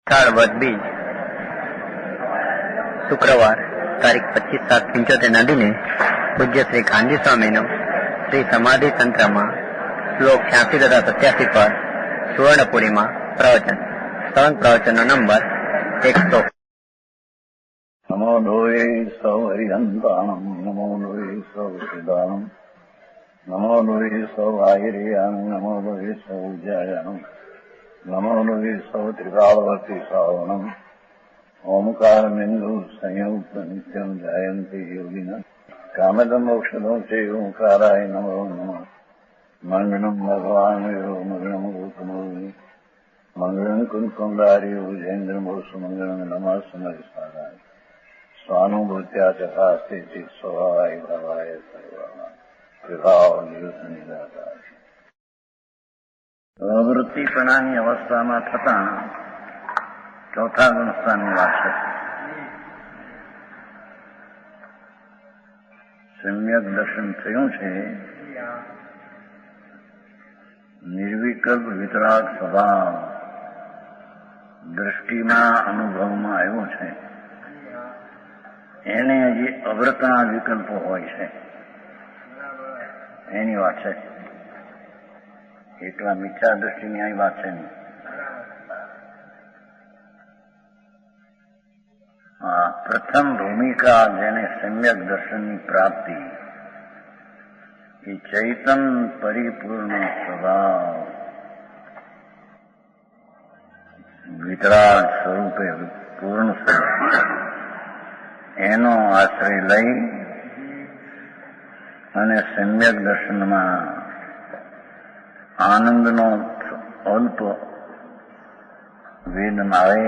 વદ બીજ શુક્રવાર તારીખ 25/7/75 ના દિને પૂજ્ય શ્રી ગાંધી સ્વામીનો શ્રી સમાધિ તંત્રમાં શ્લોક 86 તથા 87 પર સુવર્ણપુરીમાં પ્રવચન. સવંગ પ્રવચનનો નંબર 100. નમો લોહે સૌ હરિહંતાણમ, નમો લોહે સૌ સિદાનમ, નમો લોહે સૌ આયર્યાણમ, નમો લોહે સૌ જયાણમ, નમો લોહે સૌ ત્રિકાળવતી શ્રાવણમ. ઓમકાર બિંદુ સંયુક્ત નિત્યમ જાયંતિ યોગિના કામદમ મોક્ષદો છે ઓંકારાય નમો નમઃ. મંગળમ ભગવાન મંગળમ ગૌતમોની મંગળમ કુંકુંડાર્યો જૈન્દ્રમો સુમંગળમ નમઃ સમરિસારાય સ્વાનુભૂત્યા ચકાસ્તે સ્વભાવાય ભાવાય સર્વાના વિભાવ નિયુત નિરાકાર. વૃત્તિપણાની અવસ્થામાં થતા ચોથા ગુણસ્થાનની વાત છે. સમ્યક દર્શન થયું છે, નિર્વિકલ્પ વિતરાગ સ્વભાવ દ્રષ્ટિમાં અનુભવમાં આવ્યો છે. એને હજી અવ્રતના વિકલ્પો હોય છે એની વાત છે. એકલા મિથ્યા દ્રષ્ટિની આવી વાત છે નહીં. પ્રથમ ભૂમિકા જેને સમ્યક દર્શનની પ્રાપ્તિ એ ચૈતન પરિપૂર્ણ સ્વભાવ વિતરાગ સ્વરૂપે પૂર્ણ સ્વરૂપ એનો આશ્રય લઈ અને સમ્યક દર્શનમાં આનંદનો અલ્પ વેદન આવે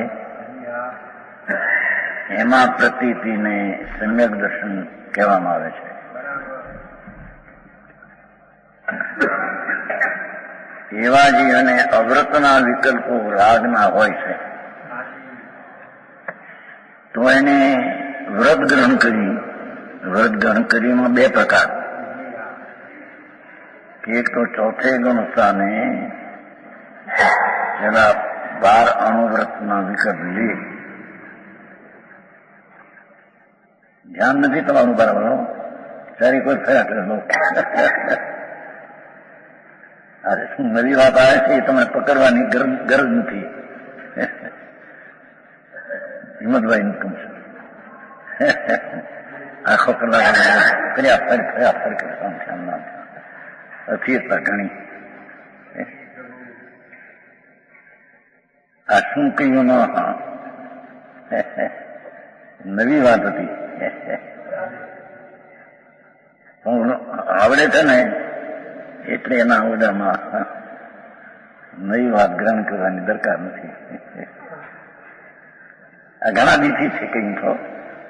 એમાં પ્રતીતિને સમ્યક દર્શન કહેવામાં આવે છે. એવા જે અને અવ્રતના વિકલ્પો રાગના હોય છે તો એને વ્રત ગ્રહણ કરી. વ્રત ગ્રહણ કરીમાં બે પ્રકાર. એક તો ચોથે ગુણસ્થાને પેલા 12 અણુવ્રતના વિકલ્પ લે. ધ્યાન નથી તમારું બરાબર. સારી કોઈ ફેરા કરેલો અરે શું નવી વાત આવે છે એ તમે પકડવાની ગરજ નથી. હિંમતભાઈ ઇન્કમ છે આખો કલાક કર્યા ફરી કરતા અસ્થિરતા ઘણી. આ શું કહ્યું નવી વાત હતી. આવડે છે ને એટલે એના આવડામાં નવી વાત ગ્રહણ કરવાની દરકાર નથી. આ ઘણા દીથી છે કઈ તો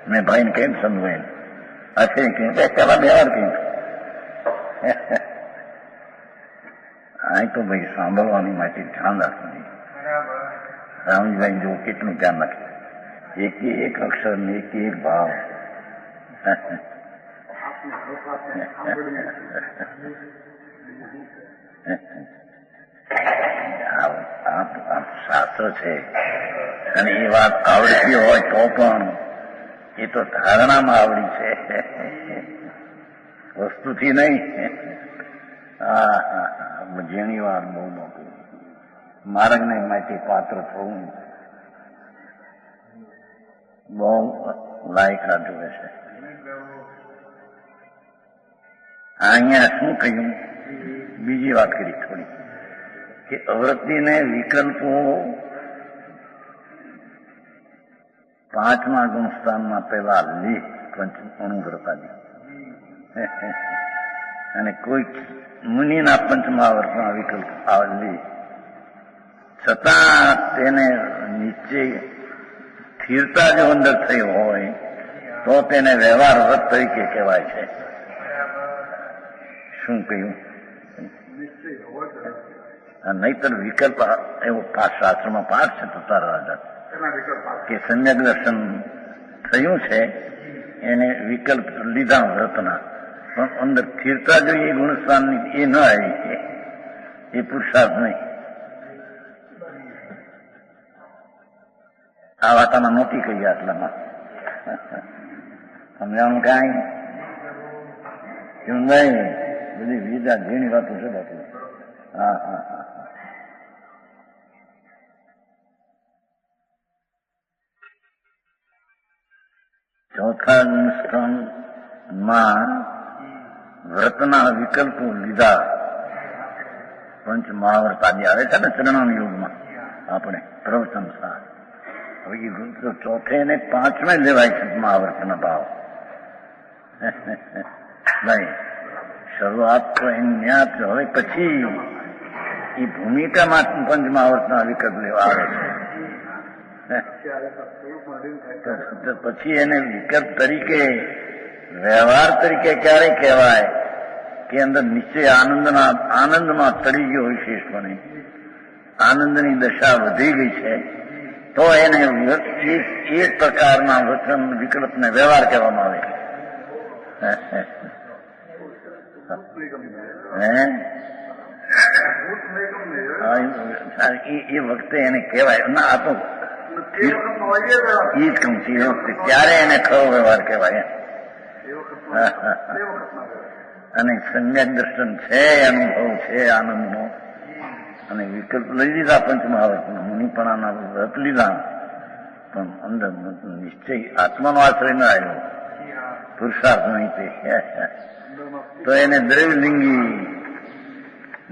મેં ભાઈને કેમ સમજાય હશે કહ્યું પેલા 2 વાર કહ્યું. આ તો ભાઈ સાંભળવાની માટે ધ્યાન રાખવું. રામજીભાઈ જો કેટલું ધ્યાન રાખે. એક અક્ષર ને એક ભાવ. શાસ્ત્ર છે અને એ વાત આવડતી હોય તો પણ એ તો ધારણામાં આવડી છે, વસ્તુથી નહીં. જેની વાત બહુ મોટી માર્ગને માટે પાત્ર થવું બહુ લાયકાત જોવે છે. અહીંયા શું કહ્યું, બીજી વાત કરી થોડી કે અવૃત્તિને વિકલ્પો 5મા ગુણસ્થાનમાં પેલા લે અણુવ્રતાની અને કોઈક મુનિના 5મા વર્તના વિકલ્પ લે છતાં તેને નીચે સ્થિરતા જો અંદર થઈ હોય તો તેને વ્યવહાર વ્રત તરીકે કહેવાય છે. શું કહ્યું? નહીતર વિકલ્પ એવો શાસ્ત્રમાં પાઠ છે તો તારા કે સમ્યક દર્શન થયું છે એને વિકલ્પ લીધા વ્રતના, પણ અંદર સ્થિરતા જો એ ગુણસ્થાનની એ ન આવી એ પુરુષાર્થ નહીં. આ વાતામાં નહોતી કહી આટલામાં સમજાણું કાંઈ કેમ નહીં બધી વિવિધા ઘણી વાતો છે બાપુ. હા હા હા. ચોથા ગુણસ્થાનમાં વ્રતના વિકલ્પો લીધા. પંચ મહાવ્રત આદિ આવે છે ને ચરણાના યુગમાં આપણે પ્રવચન સાર. હવે એ ચોથે ને પાંચમે લેવાય છે મહાવ્રતના ભાવ. નહીં શરૂઆત તો એની હવે પછી એ ભૂમિકામાં પંચ મહાવ્રતના વિકલ્પ લેવા આવે છે. પછી એને વિકલ્પ તરીકે વ્યવહાર તરીકે ક્યારે કહેવાય કે અંદર નિશ્ચય આનંદમાં ચડી ગયો હોય શેષપણે, આનંદની દશા વધી ગઈ છે, તો એને એ પ્રકારના વચન વિકલ્પને વ્યવહાર કહેવામાં આવે છે. એ વખતે એને કહેવાય ના આ તો એ જ કહું છું. એ વખતે ત્યારે એને ખરો વ્યવહાર કહેવાય. અને સમ્યક દર્શન છે, અનુભવ છે આનંદનો, અને વિકલ્પ લઈ લીધા પંચમહાવ્રતના મુનિપણાના વ્રત લીધા, પણ અંદર નિશ્ચય આત્માનો આશ્રય ન આવ્યો, પુરુષાર્થ નહીં તે, તો એને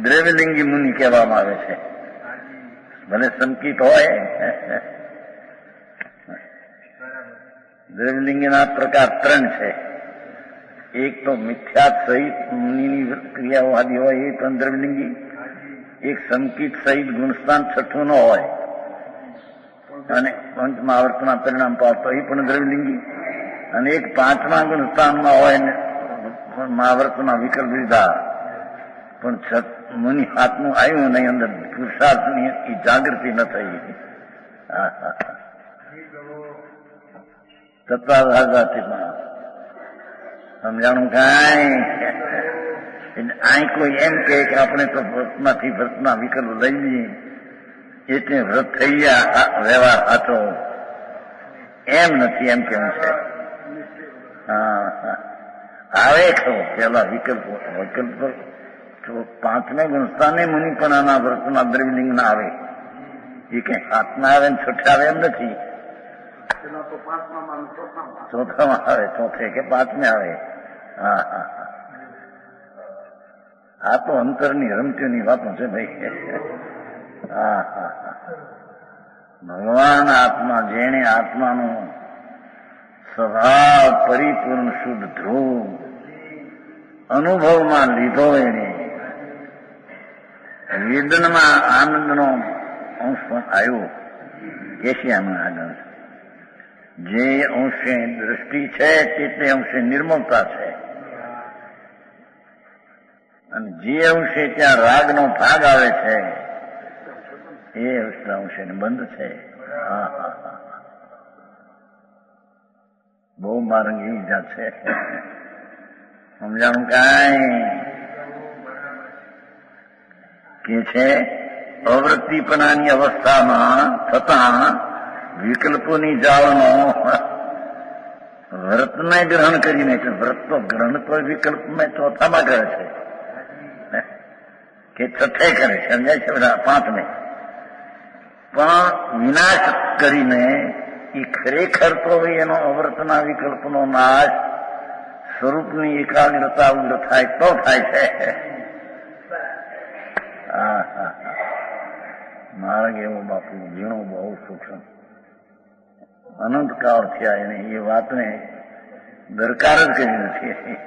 દ્રવ્યલિંગી મુનિ કહેવામાં આવે છે. ભલે સંકિત હોય. દ્રવ્યલિંગીના પ્રકાર ત્રણ છે. એક તો મિથ્યાત સહિત મુનિની ક્રિયાઓ આદિ હોય એ પણ દ્રવ્યલિંગી, એક સંકિત સહિત ગુણસ્થાન છઠ્ઠું ન હોય અને પંચમહાવ્રતના પરિણામ પાવતો એ પણ દ્રવ્યલિંગી, અને એક પાંચમા ગુણસ્થાનમાં હોય ને મહાવ્રતના વિકલ્પ લીધા પણ મુનિ હાથનું આવ્યું નહીં, અંદર પુરુષાર્થની એ જાગૃતિ ન થઈ. તત્વાધારથી સમજાણું કાંઈ. અહીં કોઈ એમ કે આપણે તો વ્રતમાંથી વ્રતના વિકલ્પ લઈ લઈએ એટલે વ્રત થઈ ગયા વ્યવહાર સાચો, એમ નથી, એમ કેવું છે. આવે ખરો પેલા વિકલ્પો પાંચમે ગુણસ્થાને મુનિપણાના વ્રતના દ્રવ્યલિંગ ના આવે, એ કઈ હાથમાં આવે ને છઠ્ઠે આવે એમ નથી. ચોથામાં આવે, ચોથે કે પાંચમે આવે. હા હા હા. આ તો અંતરની રમતીઓની વાતો છે ભાઈ. હા હા હા. ભગવાન આત્મા, જેણે આત્માનો સ્વભાવ પરિપૂર્ણ શુદ્ધ ધ્રુવ અનુભવમાં લીધો, એને વેદનમાં આનંદનો અંશ પણ આવ્યો. કેશિયામાં આગળ જે અંશે દ્રષ્ટિ છે તે અંશે નિર્મળતા છે, અને જે અંશે ત્યાં રાગનો ભાગ આવે છે એ અંશે બંધ છે. હા હા હા. બહુ મારંગી ઈજા છે. સમજાણું કાંઈ કે છે અવૃત્તિપણાની અવસ્થામાં થતા વિકલ્પોની જાળનો વ્રતને ગ્રહણ કરીને, વ્રત તો ગ્રહણ તો વિકલ્પમાં ચોથામાં કરે છે કે છઠ્ઠે કરે છે, સમજાય છે બધા પાંચમે, પણ વિનાશ કરીને એ ખરેખર તો એનો અવૃતના વિકલ્પનો નાશ સ્વરૂપની એકાગ્રતા ઉગ્ર થાય તો થાય છે. હા હા હા. માર્ગ એવો બાપુ ઝીણો બહુ સૂક્ષ્મ અનંતકાળ થયા, એને એ વાતને દરકાર જ કરી નથી,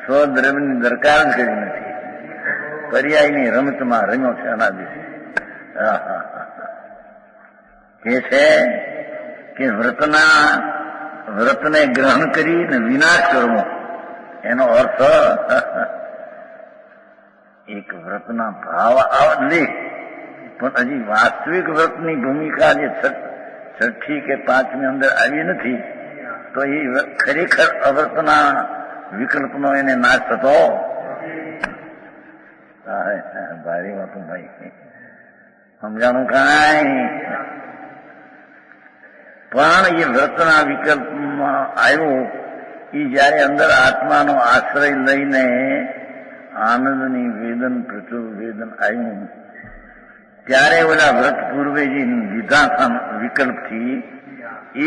સ્વદ્રવ્યની દરકાર જ કરી નથી, પર્યાયની રમતમાં રમ્યો છે અનાદિથી. હા હા હા. કે છે કે વ્રતને ગ્રહણ કરીને વિનાશ કરવો, એનો અર્થ એક વ્રતના ભાવ લે, પણ હજી વાસ્તવિક વ્રતની ભૂમિકા જે છઠ્ઠી કે પાંચમી અંદર આવી નથી, તો એ ખરેખર અવ્રતના વિકલ્પનો એને નાશ થતો. ભારે વાતો ભાઈ. સમજાણું કાંઈ. પણ એ વ્રતના વિકલ્પમાં આવ્યો એ જયારે અંદર આત્માનો આશ્રય લઈને આનંદની વેદન પ્રચુર વેદન આવ્યું ત્યારે ઓલા વ્રત પૂર્વે જે લીધા વિકલ્પથી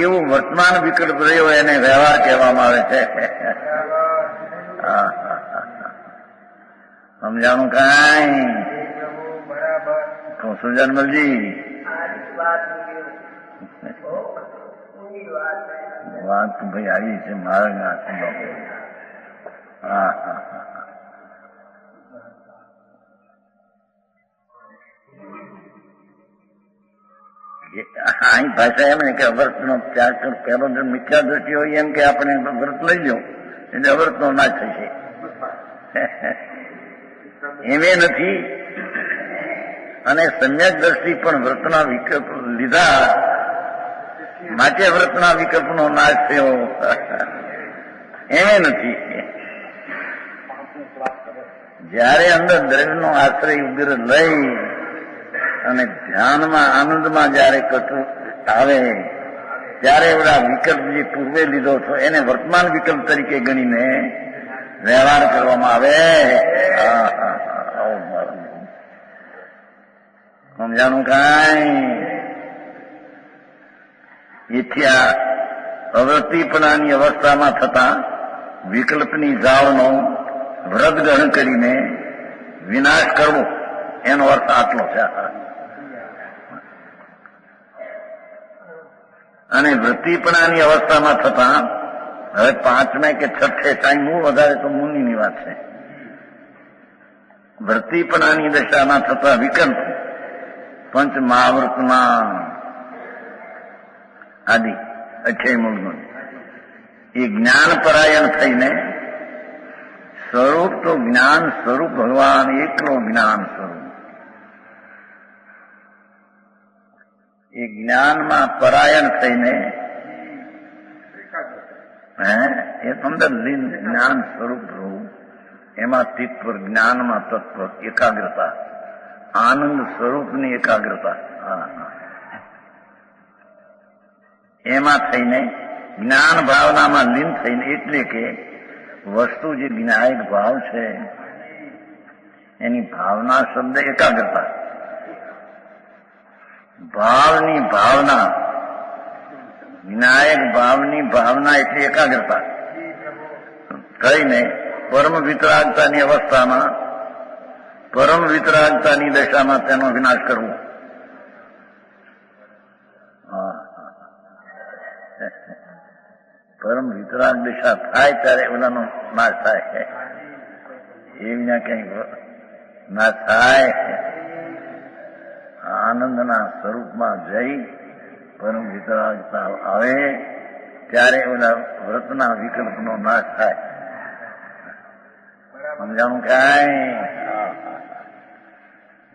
એવું વર્તમાન વિકલ્પ રહ્યો એને વ્યવહાર કહેવામાં આવે છે. સમજાણું કાંઈ સુજનમલજી? વાત તો ભાઈ આવી છે મારા ના. હા હા અહીં ભાષા એમ ને કે અવર્તનો ત્યાગ કર. પહેલો જો મિથ્યા દ્રષ્ટિ હોય એમ કે આપણે વ્રત લઈ લો એટલે અવર્તનો નાશ થશે. એમે નથી. અને સમ્યક દ્રષ્ટિ પણ વ્રતના વિકલ્પ લીધા માટે વ્રતના વિકલ્પનો નાશ થયો એમે નથી. જયારે અંદર દ્રવ્યનો આશ્રય ઉગ્ર લઈ અને ધ્યાનમાં આનંદમાં જયારે કટુ આવે ત્યારે એવડા વિકલ્પ જે પૂર્વે લીધો છો એને વર્તમાન વિકલ્પ તરીકે ગણીને વ્યવહાર કરવામાં આવે. સમજાણું કાંઈ? એથી આ અવૃત્તિપણાની અવસ્થામાં થતા વિકલ્પની જાળનો વ્રત ગ્રહણ કરીને વિનાશ કરવો એનો અર્થ આટલો છે. અને વૃત્તિપણાની અવસ્થામાં થતા હવે પાંચમે કે છઠ્ઠે ટાઈમ હું વધારે તો મુનિની વાત છે. વૃત્તિપણાની દશામાં થતા વિકલ્પ પંચ મહાવૃતમાં આદિ અક્ષય મૂળગુણ એ જ્ઞાન પરાયણ થઈને સ્વરૂપ તો જ્ઞાન સ્વરૂપ ભગવાન એકલો જ્ઞાન સ્વરૂપ એ જ્ઞાનમાં પરાયણ થઈને એ અંદર લીન જ્ઞાન સ્વરૂપ રહું એમાં તત્પર જ્ઞાનમાં તત્પર એકાગ્રતા આનંદ સ્વરૂપની એકાગ્રતા એમાં થઈને જ્ઞાન ભાવનામાં લીન થઈને એટલે કે વસ્તુ જે જ્ઞાયક ભાવ છે એની ભાવના શબ્દ એકાગ્રતા ભાવની ભાવના જ્ઞાયક ભાવની ભાવના એટલે એકાગ્રતા થઈને પરમ વિતરાગતાની અવસ્થામાં પરમ વિતરાગતાની દશામાં તેનો વિનાશ કરવો. પરમ વિતરાગ દિશા થાય ત્યારે ઓલાનો નાશ થાય. એમના કઈ નાશ થાય. આનંદના સ્વરૂપમાં જઈ પરમ વિતરાગતા આવે ત્યારે ઓલા વ્રતના વિકલ્પનો નાશ થાય. સમજાણું કાંઈ?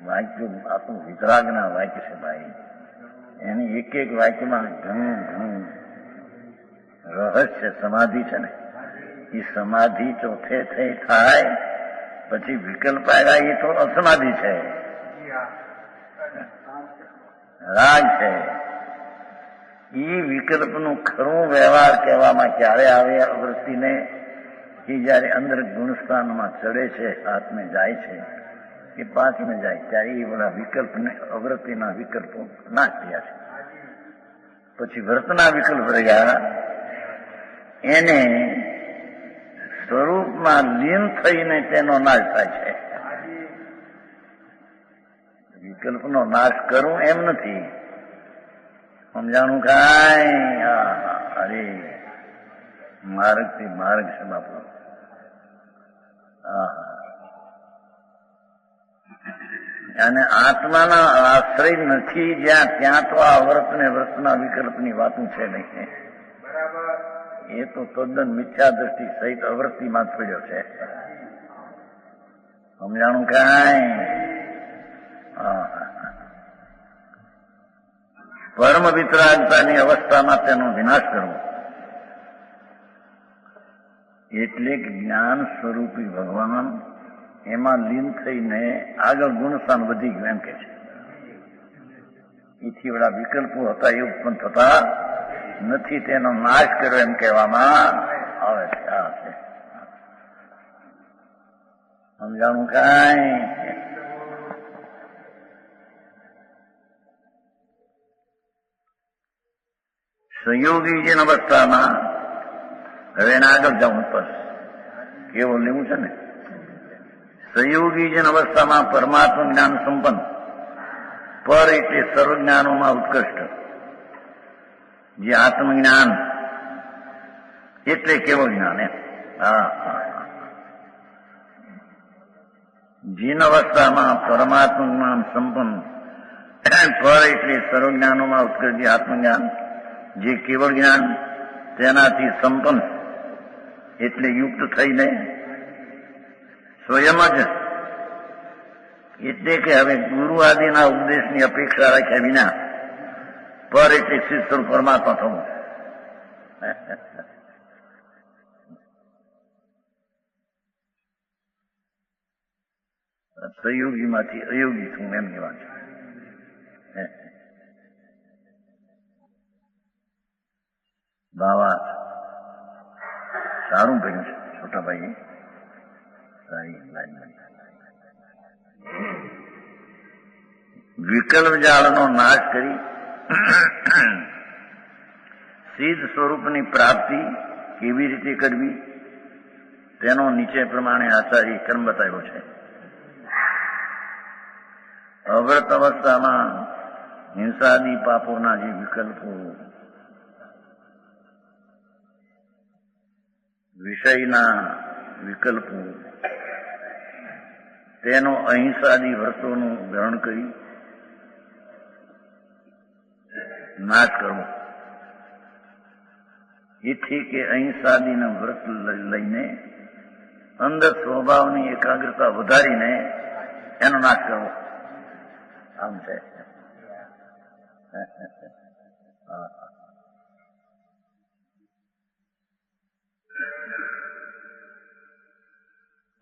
વાક્ય આ તો વિતરાગના વાક્ય છે ભાઈ. એની એક એક વાક્યમાં ઘણું ઘણું રહસ્ય સમાધિ છે ને. એ સમાધિ ચોથે થઈ થાય પછી વિકલ્પ આવ્યા એ તો અસમાધિ છે, રાગ છે. એ વિકલ્પનું ખરું વ્યવહાર કહેવામાં ક્યારે આવે વૃત્તિને કે જયારે અંદર ગુણસ્થાનમાં ચડે છે, હાથને જાય છે કે પાંચમે જાય ત્યારે એ બધા વિકલ્પને અવૃત્તિના વિકલ્પો નાશ થયા છે. પછી વ્રતના વિકલ્પ રહ્યા એને સ્વરૂપમાં લીન થઈને તેનો નાશ થાય છે. વિકલ્પનો નાશ કરવું એમ નથી. સમજાણું કાંઈ? અરે માર્ગ થી માર્ગ છે બાપુ. અને આત્માના આશ્રય નથી જ્યાં ત્યાં તો આ વ્રત ને વ્રતના વિકલ્પની વાતું છે નહીં. એ તો તદ્દન મિથ્યા દ્રષ્ટિ સહિત અવૃત્તિમાં જ પડ્યો છે. સમજાણું કાંઈ? પરમ વિતરાગતાની અવસ્થામાં તેનો વિનાશ કરવો એટલે જ્ઞાન સ્વરૂપી ભગવાન એમાં લીન થઈને આગળ ગુણસ્થાન વધી ગયું એમ કે છે. એથી વડા વિકલ્પો હતા એ ઉત્પન્ન થતા નથી તેનો નાશ કર્યો એમ કહેવામાં આવે છે. આ છે સમજાણું કાંઈ? સંયોગી જે અવસ્થામાં હવે એને આગળ જવું પડશે. કેવું લેવું છે ને? સંયોગી જે અવસ્થામાં પરમાત્મા જ્ઞાન સંપન્ન પર એટલે સર્વ જ્ઞાનોમાં ઉત્કૃષ્ટ જે આત્મજ્ઞાન એટલે કેવું જ્ઞાન એમ. જીન અવસ્થામાં પરમાત્મા જ્ઞાન સંપન્ન પર એટલે સર્વ જ્ઞાનોમાં ઉત્કૃષ્ટ જે આત્મજ્ઞાન જે કેવળ જ્ઞાન તેનાથી સંપન્ન એટલે યુક્ત થઈને સ્વયં જ એટલે કે હવે ગુરુ આદિના ઉપદેશની અપેક્ષા રાખ્યા વિના પર એટલે શિવ સ્વરૂપ પરમાત્મા થવું. સંયોગીમાંથી અયોગી થવું એમ કહેવા છે. બાવા સારું ભર્યું છે છોટાભાઈ. વિકલ્પ જાળનો નાશ કરી સિદ્ધ સ્વરૂપની પ્રાપ્તિ કેવી રીતે કરવી તેનો નીચે પ્રમાણે આચાર્ય ક્રમ બતાવ્યો છે. અવ્રત અવસ્થામાં હિંસાદી પાપોના જે વિકલ્પો વિષયના વિકલ્પો તેનો અહિંસાદી વ્રતોનું ગ્રહણ કરી નાશ કરવો. એથી કે અહિંસાદીના વ્રત લઈને અંદર સ્વભાવની એકાગ્રતા વધારીને એનો નાશ કરવો. આમ છે.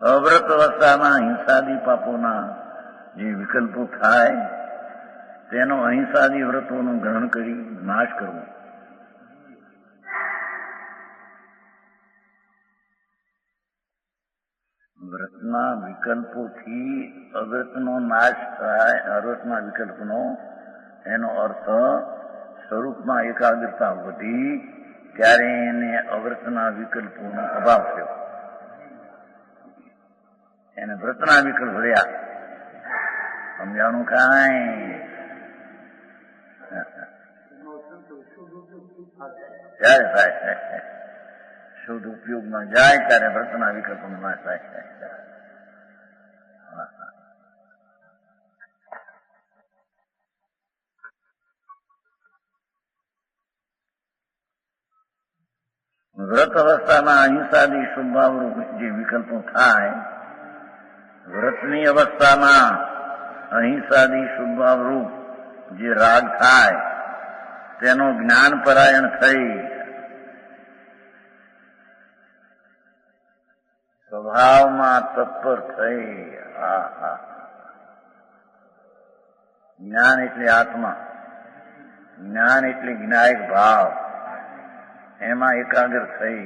અવ્રત અવસ્થામાં હિંસાદી પાપોના જે વિકલ્પો થાય તેનો અહિંસાદી વ્રતોનું ગ્રહણ કરી નાશ કરવો. વ્રતના વિકલ્પોથી અવ્રતનો નાશ થાય. અવ્રતના વિકલ્પનો એનો અર્થ સ્વરૂપમાં એકાગ્રતા વધી ત્યારે એને અવ્રતના વિકલ્પોનો અભાવ થયો. એને વ્રતના વિકલ્પ રહ્યા. સમજાણું કાંઈ? ત્યારે થાય શુદ્ધ ઉપયોગમાં જાય ત્યારે વ્રતના વિકલ્પનો નાશ થાય. વ્રત અવસ્થામાં અહિંસાદી સ્વભાવરૂપ જે વિકલ્પો થાય, વ્રતની અવસ્થામાં અહિંસાદી સ્વભાવરૂપ જે રાગ થાય તેનો જ્ઞાન પરાયણ થઈ સ્વભાવમાં તત્પર થઈ. જ્ઞાન એટલે આત્મા, જ્ઞાન એટલે જ્ઞાયક ભાવ, એમાં એકાગ્ર થઈ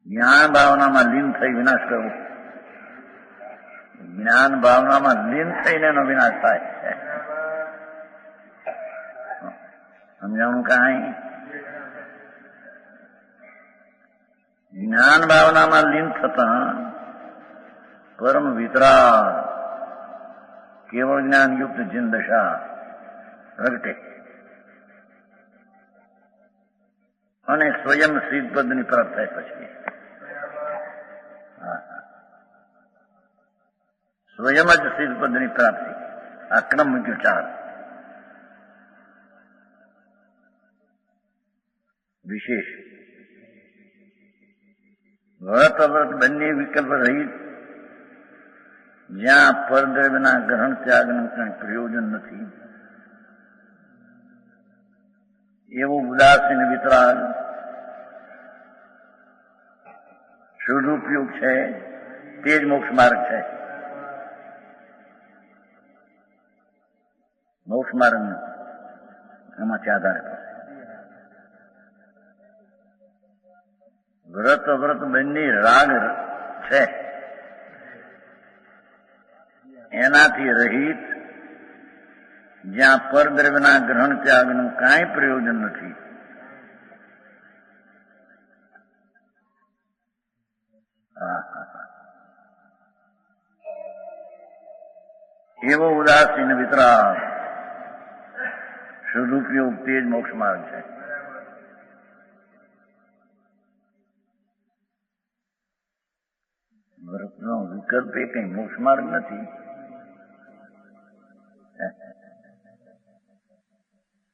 જ્ઞાન ભાવનામાં લીન થઈ વિનાશ કરવો. જ્ઞાન ભાવનામાં લીન થઈને એનો વિનાશ થાય. સમજાણું કાંઈ? જ્ઞાન ભાવનામાં લીન થતા પરમ વિતરાગ કેવળ જ્ઞાન યુક્ત જીન દશા પ્રગટે અને સ્વયં સિદ્ધ પદની પ્રાપ્ત થાય. પછી સ્વયં જ સિદ્ધ પદની પ્રાપ્તિ. આ ક્રમ મૂક્યો 4. વિશેષ વ્રત અવ્રત બંને વિકલ્પ રહિત જ્યાં પરદ્રવ્યના ગ્રહણ ત્યાગનું કંઈ પ્રયોજન નથી એવો ઉદાસીન વિતરાગ શુદ્ધ ઉપયોગ છે. તે જ મોક્ષ માર્ગ છે. મોક્ષ માર્ગ એમાંથી આધારે વ્રત વ્રત બંને રાગ છે, એનાથી રહિત જ્યાં પરદ્રવ્યના ગ્રહણ ત્યાગનું કાંઈ પ્રયોજન નથી, એવો ઉદાસીન વિતરાગ સદુપયોગ તે જ મોક્ષ માર્ગ છે. વ્રતનો વિકલ્પ એ કઈ મોક્ષ માર્ગ નથી.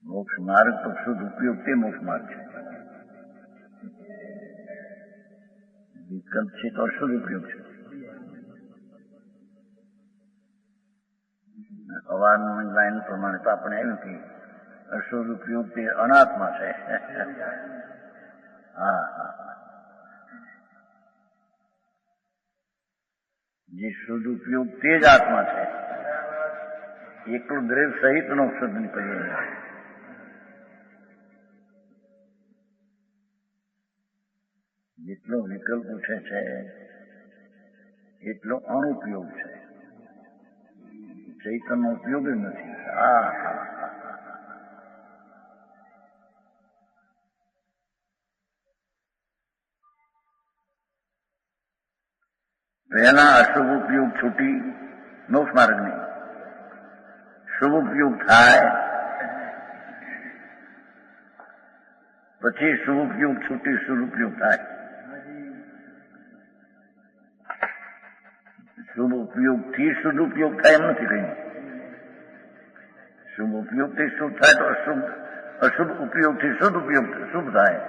મોક્ષ માર્ગ તો સદુપયોગ તે મોક્ષ માર્ગ છે. વિકલ્પ છે તો સદુપયોગ છે. અવારની લાઈન પ્રમાણે તો આપણે એમ કે સદુપયોગ તે અનાત્મા છે. હા હા, જે સદુપયોગ તે જ આત્મા છે. એકલો દ્રવ્ય સહિત નો સદુપયોગ. જેટલો વિકલ્પ ઉઠે છે એટલો અનુપયોગ છે. ચૈતનનો ઉપયોગ જ નથી. પહેલા અશુભ ઉપયોગ છૂટી મોક્ષ માર્ગની, શુભ ઉપયોગ થાય પછી શુભ ઉપયોગ છૂટી શુભ ઉપયોગ થાય. શુભ ઉપયોગથી શુદ્ધ ઉપયોગ થાય એમ નથી કહ્યું. શુભ ઉપયોગથી શુભ થાય તો અશુભ ઉપયોગથી શુદ્ધ ઉપયોગ શુભ થાય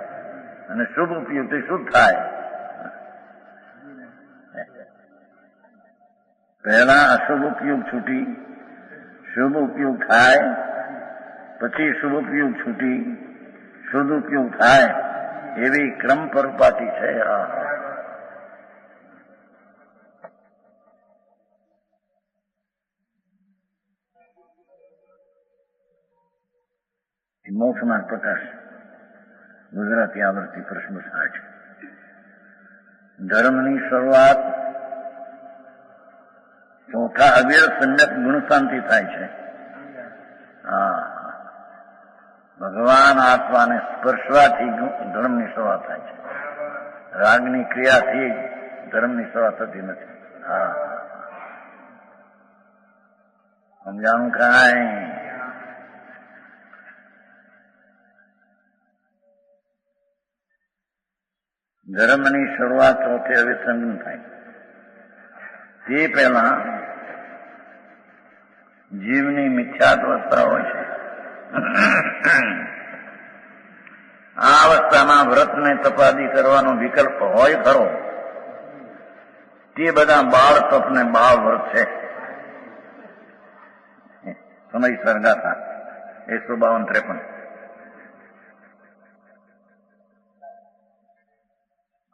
અને શુભ ઉપયોગથી શુદ્ધ થાય. પહેલા અશુભ ઉપયોગ છૂટી શુભ ઉપયોગ થાય, પછી શુભ ઉપયોગ છૂટી શુદ્ધ ઉપયોગ થાય, એવી ક્રમ પરપાટી છે. મોક્ષમાં પ્રકાશ ગુજરાતી આવૃત્તિ પ્રશ્ન 60. ધર્મની શરૂઆત ચોથા અવિરત સમ્યક ગુણ શાંતિ થાય છે. ભગવાન આત્માને સ્પર્શવાથી ધર્મની શરૂઆત થાય છે. રાગની ક્રિયાથી ધર્મની શરૂઆત થતી નથી. સમજાણું કાંઈ? ધર્મની શરૂઆત ચોથે અવિસંગન થાય. તે પહેલા જીવની મિથ્યાત્વ અવસ્થા હોય છે. આ અવસ્થામાં વ્રતને તપાદી કરવાનો વિકલ્પ હોય ખરો. તે બધા બાળ તપ ને બાળ વ્રત છે. સમય સર્ગાતા 152-53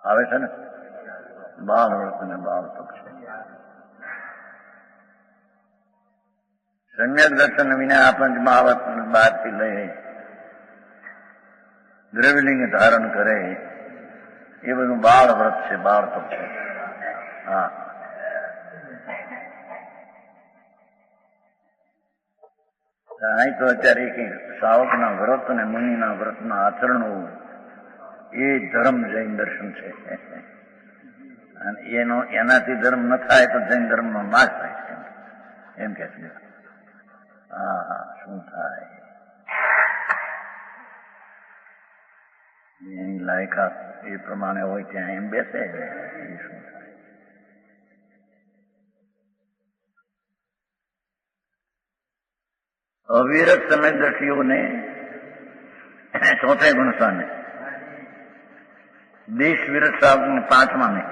આવે છે ને. બાળ વ્રત અને બાળ તપ છે. સમ્યક દર્શન વિના આ પંચ મહાવત બહારથી લઈ દ્રવ્યલિંગ ધારણ કરે એ બધું બાળ વ્રત છે, બાળ તપ છે. અહીં તો અત્યારે કે શ્રાવકના વ્રત અને મુનિના વ્રતના આચરણો એ ધર્મ જૈન દર્શન છે. અને એનાથી ધર્મ ન થાય તો જૈન ધર્મનો નાશ થાય છે એમ કે છે. શું થાય? એની લાયકાત એ પ્રમાણે હોય ત્યાં એમ બેસે. એ શું થાય? અવિરત સમયદર્શીઓને ચોથે ગુણસ્થાને, દેશ વિરત શ્રાવકને 5માને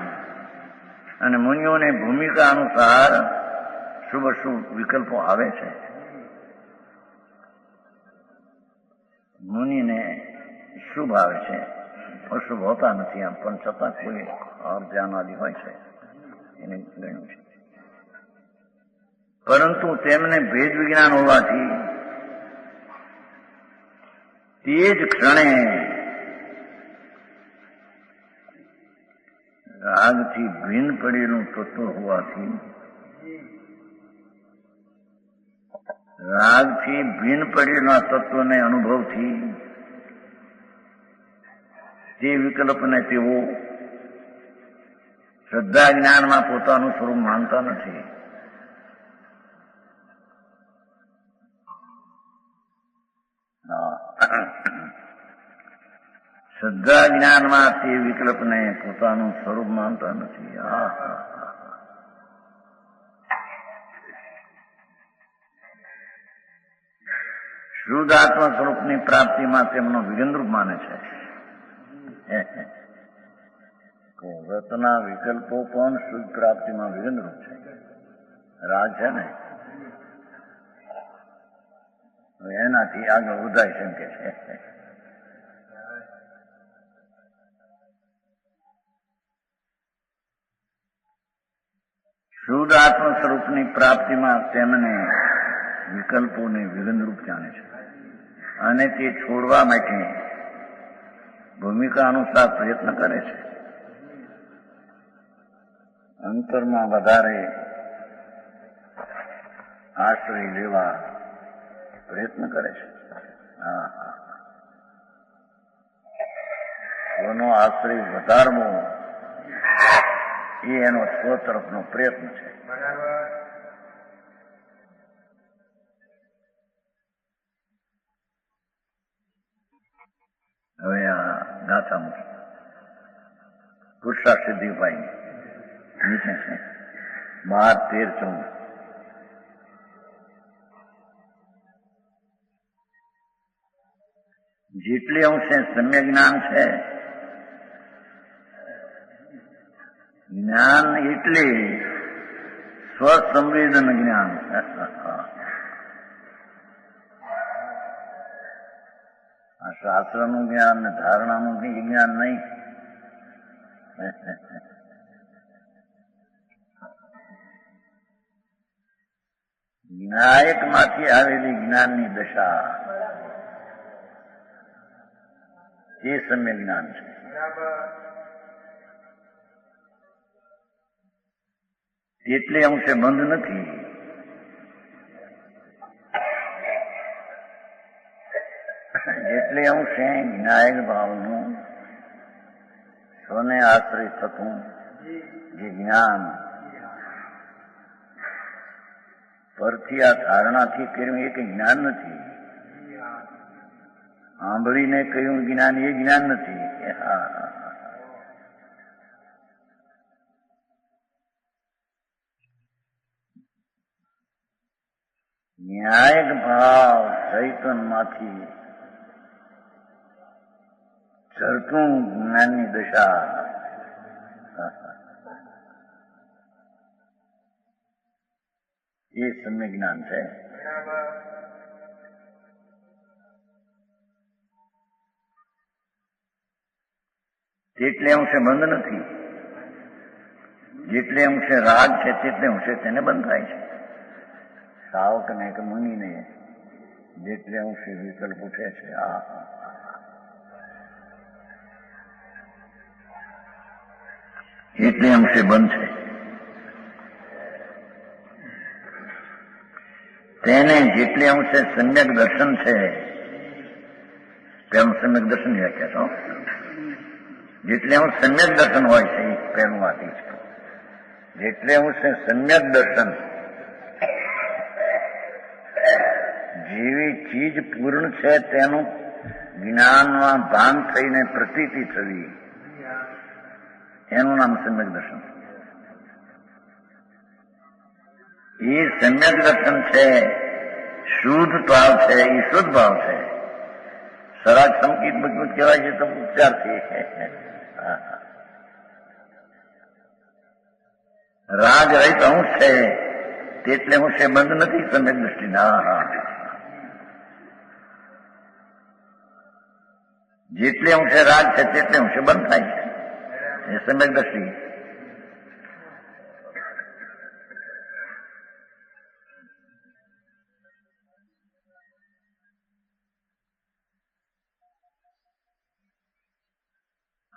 અને મુનિઓને ભૂમિકા અનુસાર શુભ અશુભ વિકલ્પો આવે છે. મુનિને શુભ આવે છે, અશુભ હોતા નથી. આમ પણ છતાં કોઈ ધ્યાન આદિ હોય છે એને ગણ્યું છે. પરંતુ તેમને ભેદ વિજ્ઞાન હોવાથી તે જ ક્ષણે રાગથી ભિન્ન પડેલું તત્વ હોવાથી રાગથી ભિન્ન પડેલા તત્વને અનુભવથી તે વિકલ્પને તેઓ શ્રદ્ધા જ્ઞાનમાં પોતાનું સ્વરૂપ માનતા નથી. શ્રદ્ધા જ્ઞાનમાં તે વિકલ્પને પોતાનું સ્વરૂપ માનતા નથી. શુદ્ધ આત્મ સ્વરૂપની પ્રાપ્તિમાં તેમનો વિગંદરૂપ માને છે. વ્રતના વિકલ્પો પણ શુદ્ધ પ્રાપ્તિમાં વિગંદરૂપ છે. રાગ છે ને એનાથી આગળ વધારી શકે છે. શુદ્ધ આત્મ સ્વરૂપની પ્રાપ્તિમાં તેમને વિકલ્પોને વિગંદરૂપ જાણે છે અને તે છોડવા માટે ભૂમિકા અનુસાર પ્રયત્ન કરે છે. અંતરમાં વધારે આશ્રય લેવા પ્રયત્ન કરે છે. સ્વનો આશ્રય વધારવો એ એનો સ્વ તરફનો પ્રયત્ન છે. હવે આ ગાથા મૂકી પુરુષાર્થ સિદ્ધિ ઉપાય નીચે છે 12, 13, 14. જેટલી અંશે સમ્યક જ્ઞાન છે જ્ઞાન એટલે સ્વસંવેદન જ્ઞાન. આ શાસ્ત્રનું જ્ઞાન ને ધારણાનું જ્ઞાન નહીં. જ્ઞાયક માંથી આવેલી જ્ઞાનની દશા એ સમ્યક જ્ઞાન છે. એટલે અંશે બંધ નથી. એટલે અંશે જ્ઞાયક ભાવનું સ્વને આશ્રિત થતું જે જ્ઞાન પરથી આ ધારણાથી કર્યું એ કઈ જ્ઞાન નથી. સાંભળીને કહ્યું જ્ઞાન એ જ્ઞાન નથી. ન્યાયક ભાવ ચૈતનમાંથી ચરતું જ્ઞાનની દશા એ સમ્યક જ્ઞાન છે. તેટલે અંશે બંધ નથી. જેટલે અંશે રાગ છે તેટલે અંશે તેને બંધ થાય છે. સાવકને કે મુનિને જેટલે અંશે વિકલ્પ ઉઠે છે એટલે અંશે બંધ છે. તેને જેટલે અંશે સમ્યક દર્શન છે તેનું સમ્યક દર્શન વ્યાખ્યા છો. જેટલે અંશ સમ્યક દર્શન હોય છે એ પહેલું વાતી છે. જેટલે અંશે સમ્યક દર્શન જેવી ચીજ પૂર્ણ છે તેનું જ્ઞાનમાં ભાન થઈને પ્રતીતિ થવી એનું નામ સમ્યક દર્શન. એ સમ્યક દર્શન છે, શુદ્ધ ભાવ છે, એ શુદ્ધ ભાવ છે. સરાગ સંકિત બધું કહેવાય છે તો ઉપચારથી રાગ રહિત અંશ છે તેટલે અંશે બંધ નથી સમ્યક દ્રષ્ટિના. જેટલે અંશે રાગ છે તેટલે અંશે બંધ થાય છે એ સમ્યક દ્રષ્ટિ.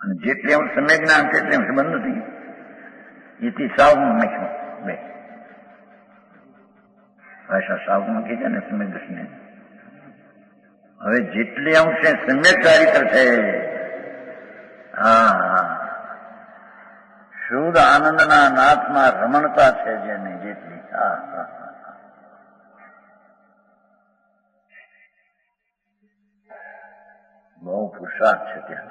અને જેટલી અંશ સમ્યક જ્ઞાન છે એટલી અંશ બંધ નથી. એથી સાવમાં નાખ્યું બે ભાષા સાવમાં મૂકી છે ને સમ્યક દ્રષ્ટિને. હવે જેટલી અંશે સમ્યક ચારિત્ર છે, હા, શુદ્ધ આનંદના નાથમાં રમણતા છે જેને જેટલી, હા હા, બહુ પુરુષાર્થ છે ત્યાં.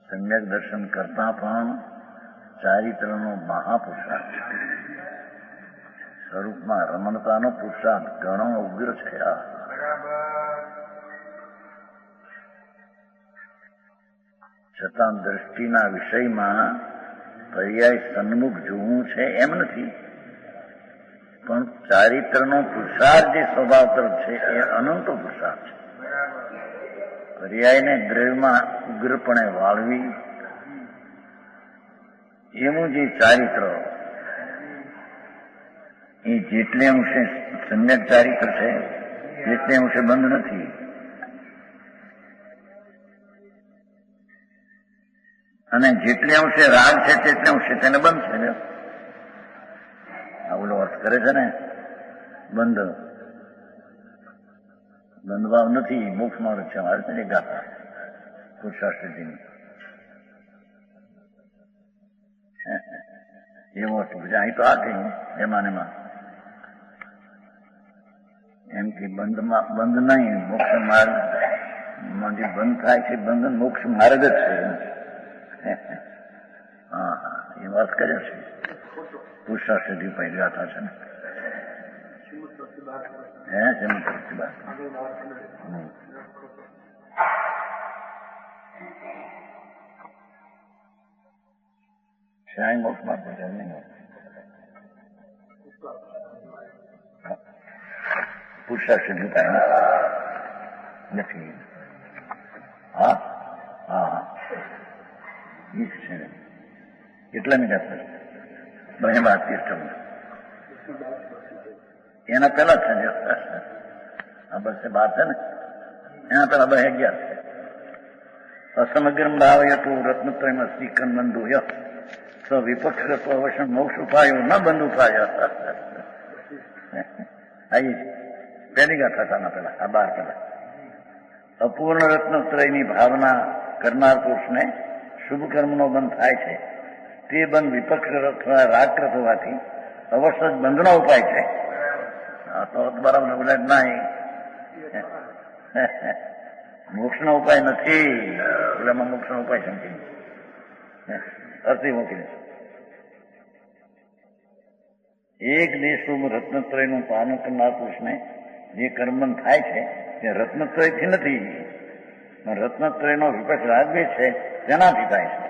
સમ્યક દર્શન કરતા પણ ચારિત્રનો મહાપુરુષાર્થ છે. સ્વરૂપમાં રમણતાનો પુરુષાર્થ ઘણો ઉગ્ર છે. છતાં દ્રષ્ટિના વિષયમાં પર્યાય સન્મુખ જોવું છે એમ નથી, પણ ચારિત્રનો પુરુષાર્થ જે સ્વભાવ તરફ છે એ અનંતો પુરુષાર્થ છે. પર્યાયને દ્રવ્યમાં ઉગ્રપણે વાળવી એવું જે ચારિત્ર એ જેટલે અંશે સમ્યક ચારિત્ર છે જેટલે અંશે બંધ નથી. અને જેટલે અંશે રાગ છે તેટલે અંશે તેને બંધ છે ને. આવડો અર્થ કરે છે ને બંધ ભાવ નથી, મોક્ષ માર્ગ છે મારે છે ગાતા પુરુષાર્થની એવો અર્થ પછી અહીં તો આ કહ્યું એમાં એમ કે બંધ નહીં, મોક્ષ માર્ગ જે બંધ થાય છે બંધન મોક્ષ માર્ગ જ છે. હા હા, એ વાત કર્યો છે પુરુષાર્થની પહેલી ગાથા છે ને. શ્યાય મોક્ષ માં પુરુષાર્થ નથી. હા હા, એ છે ને. કેટલા મિનિટ બને વાત એના પેલા છે ને આ બસે બાર છે ને એના પેલા 2:11 અસમગ્રમ ભાવયતું રત્નત્રયમાં શ્રીકન બંધુ સ્વ વિપક્ષ અવસન મોક્ષ ઉપાયો ન બંધ ઉપાય. આવી પહેલી ગાથા હતા પેલા આ 12 પેલા. અપૂર્ણ રત્નત્રયની ભાવના કરનાર પુરુષને શુભ કર્મનો બંધ થાય છે. તે બંધ વિપક્ષ અથવા રાગગ્રસ્ત હોવાથી અવશ્ય જ બંધનો ઉપાય છે. તો બરાબર બોલે નહીં, મોક્ષનો ઉપાય નથી. એમાં મોક્ષનો ઉપાય સમજી અર્થી મૂકી દે. એક દેશોમ રત્નત્રયનું પાલન કરનાર પુરુષને જે કર્મબંધ થાય છે તે રત્નત્રયથી નથી, રત્નત્રયનો વિપક્ષ રાગવે છે તેનાથી થાય છે.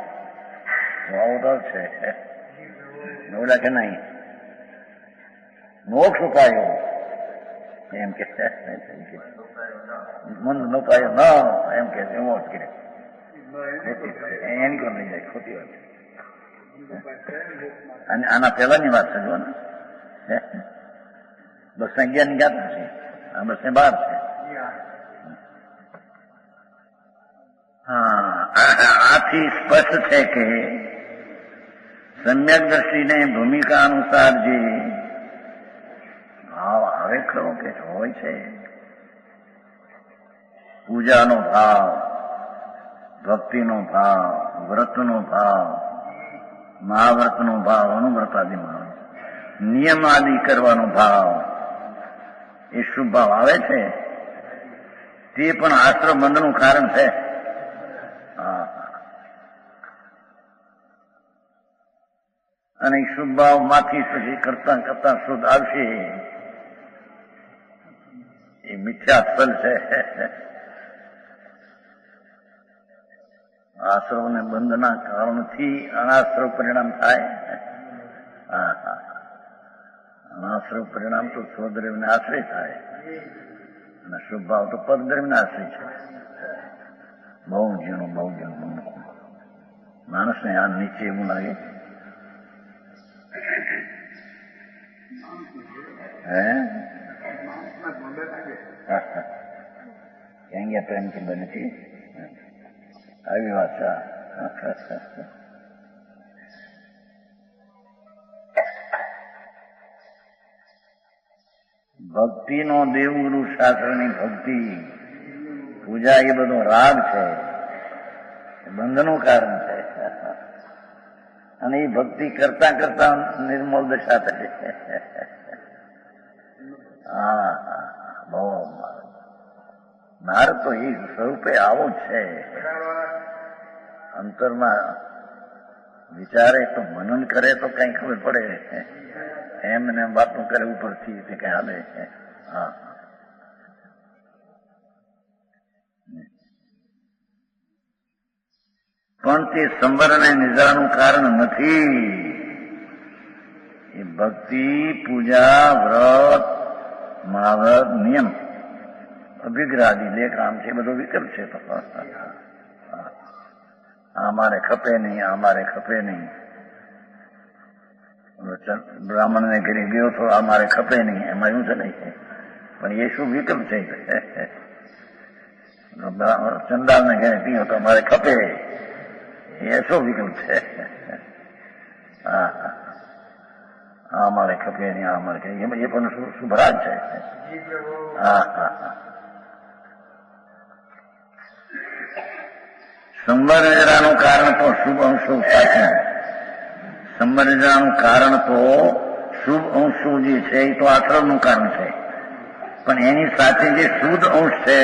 અવતાર છે બોલા કે નહીં મોક્ષ ઉપાયો એમ કે મન નો પાયો ન એમ કે એવો જ કરે એની કોણ લઈ જાય ખોટી વાત. અને આના પહેલાની વાત છે જો ને 211 ની ગાથા છે, આ 212 છે. હા, આથી સ્પષ્ટ છે કે સમ્યક દ્રષ્ટિને ભૂમિકા અનુસાર જે ભાવ આવે ખરો કે હોય છે, પૂજાનો ભાવ, ભક્તિનો ભાવ, વ્રતનો ભાવ, મહાવ્રતનો ભાવ, અનુવ્રત આદિમાં નિયમ આદિ કરવાનો ભાવ, એ શુભ ભાવ આવે છે તે પણ આશ્રમ બંધનું કારણ છે. અને શુભ ભાવ માંથી પછી કરતા કરતા શુદ્ધ આવશે એ મિથ્યા ફલ છે. આશ્રવને બંધના કારણથી અનાશ્રવ પરિણામ થાય. અનાશ્રવ પરિણામ તો સ્વદ્રવ્યને આશ્રય થાય અને શુભ ભાવ તો પદદ્રવ્યને આશ્રય છે. બહુ ઝીણું માણસને આ નીચે એવું લાગે ક્યાં ગયા પ્રેમથી બને છે. આવી વાત છે. ભક્તિનો દેવગુરુ શાસ્ત્રની ભક્તિ પૂજા એ બધો રાગ છે, બંધનું કારણ છે. અને એ ભક્તિ કરતા કરતા નિર્મલ દશા થશે. હા બહુ નારદ તો એ સ્વરૂપે આવો જ છે. અંતરમાં વિચારે તો મનન કરે તો કઈ ખબર પડે, એમને વાતો કરે ઉપરથી તે કઈ હાલે. હા પણ તે સંવર અને નિદ્રાનું કારણ નથી. એ ભક્તિ, પૂજા, વ્રત, મહાવ્રત, નિયમ, અભિગ્રહાદી જે કામ છે બધો વિકલ્પ છે. આ મારે ખપે નહીં, આ મારે ખપે નહીં. બ્રાહ્મણને ઘરે ગયો તો આ મારે ખપે નહીં, એમાં એવું છે નહીં. પણ એ શું વિકલ્પ છે? ચંડાલને ઘરે પીઓ તો મારે ખપે, એ શું વિકલ્પ છે? હા મારે ખપે નહીં, આ મારે એ પણ શુભરાજ છે. હા સંવર નિદ્રાનું કારણ તો શુભ અંશુભ સાથે, સંવર નિદ્રાનું કારણ તો શુભ અંશુભ જે છે એ તો આશ્રમનું કારણ છે, પણ એની સાથે જે શુદ્ધ અંશ છે,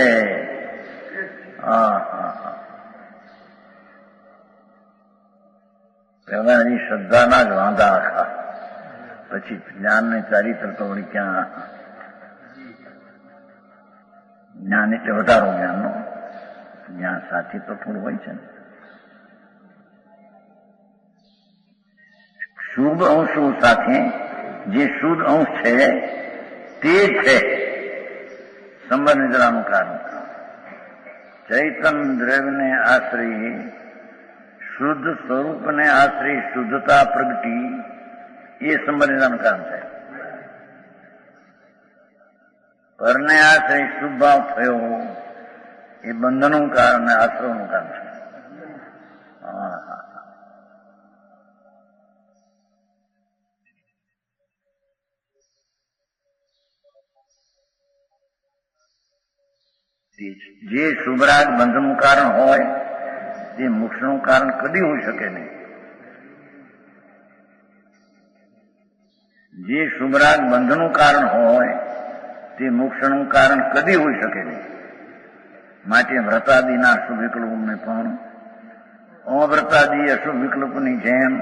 પેલા એની શ્રદ્ધાના જ વાંધા આખા, પછી જ્ઞાનને ચારિત્ર તો વળી ક્યાં. જ્ઞાન એટલે વધારો જ્ઞાનનો, જ્ઞાન સાચી તો થોડું હોય છે ને. શુભ અંશ સાથે જે શુદ્ધ અંશ છે તે છે સંવર નિદ્રાનું કારણ. ચૈતન દ્રવ્યને આશ્રય શુદ્ધ સ્વરૂપને આશ્રય શુદ્ધતા પ્રગટી, એ સંવર નિદ્રાનું કારણ છે. પરને આશ્રય શુભ ભાવ થયો એ બંધનનું કારણ ને આશ્રમનું કારણ છે. જે શુભરાગ બંધનું કારણ હોય તે મોક્ષનું કારણ કદી હોઈ શકે નહીં. જે શુભરાગ બંધનું કારણ હોય તે મોક્ષનું કારણ કદી હોઈ શકે નહીં. માટે વ્રતાદિના અશુભ વિકલ્પોને પણ અવ્રતાદિ અશુભ વિકલ્પોની જેમ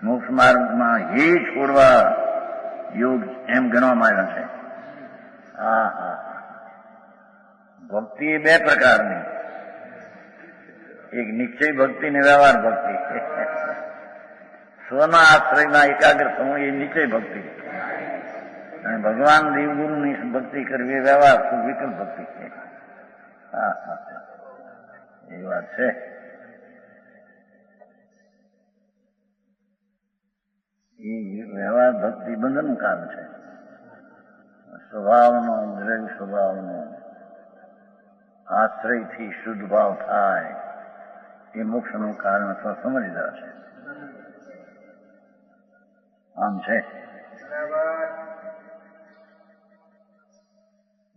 મોક્ષ માર્ગમાં એ છોડવા યોગ એમ ગણવામાં આવ્યા છે. ભક્તિ એ બે પ્રકારની, એક નિશ્ચય ભક્તિ ને વ્યવહાર ભક્તિ. સ્વના આશ્રયમાં એકાગ્ર થવું એ નિશ્ચય ભક્તિ, અને ભગવાન દેવગુરુની ભક્તિ કરવી વ્યવહાર વિકલ્પ ભક્તિ છે. એ વાત છે. એ વ્યવહાર ભક્તિ બંધનનું કારણ છે. સ્વભાવનો દ્રવ્ય સ્વભાવનો આશ્રયથી શુદ્ધ ભાવ થાય એ મોક્ષનું કારણ અથવા સમજદાર છે. આમ છે.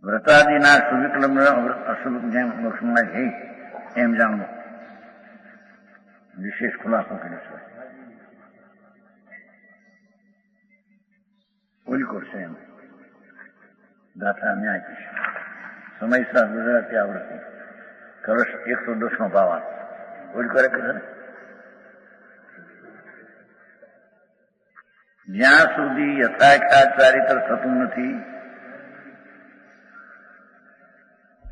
વ્રતાદિના સુવિકલ્પ અશુભ જેમ મોક્ષમાં છે એમ જાણવું, વિશેષ ખુલાસો કર્યો છે. ઉલકોર છે એમ દાખલા મેં આપીશ. સમયસર ગુજરાતી આવડતી કલશ 110 નો ભાવ ઉલકોરે કહે ને, જ્યાં સુધી યથાખ્યાત ચારિત્ર થતું નથી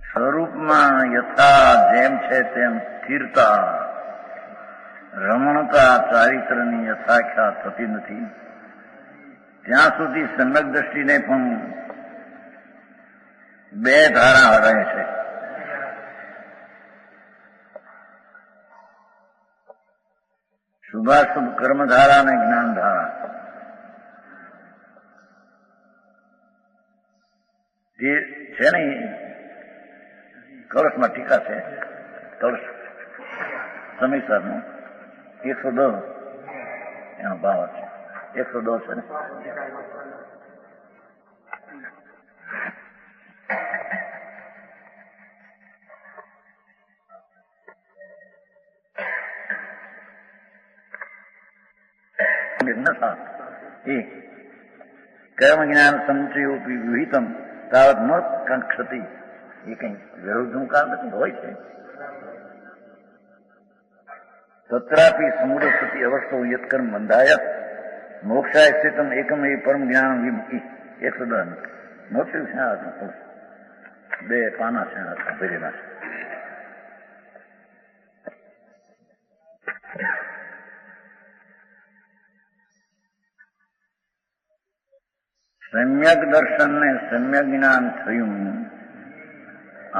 સ્વરૂપમાં યથા જેમ છે તેમ સ્થિરતા રમણતા ચારિત્રની યથાખ્યાત થતી નથી, ત્યાં સુધી સમ્યક દ્રષ્ટિને પણ બે ધારા રહે છે. શુભાશુભ કર્મધારા અને જ્ઞાનધારા. તે છે ને કળશમાં ટીકા છે. કળશ સમયસરનું 110 એનો ભાવ છે. 110 છે ને? કર્મ જ્ઞાન સંચયોપી વિહિતમ તાવત ન કંક્ષતિ. એ કઈ વિરોધનું કારણ નથી, હોય છે. તત્રાપી સમુદ્રસ્થી અવસ્થો યત્કર્મ બંધાય મોક્ષાય સ્થિતમ એકમ એ પરમ જ્ઞાન વિમુખી. 110 મોક્ષ છે. 2 પાના છે ભરેલા છે. સમ્યક દર્શન ને સમ્યક જ્ઞાન થયું,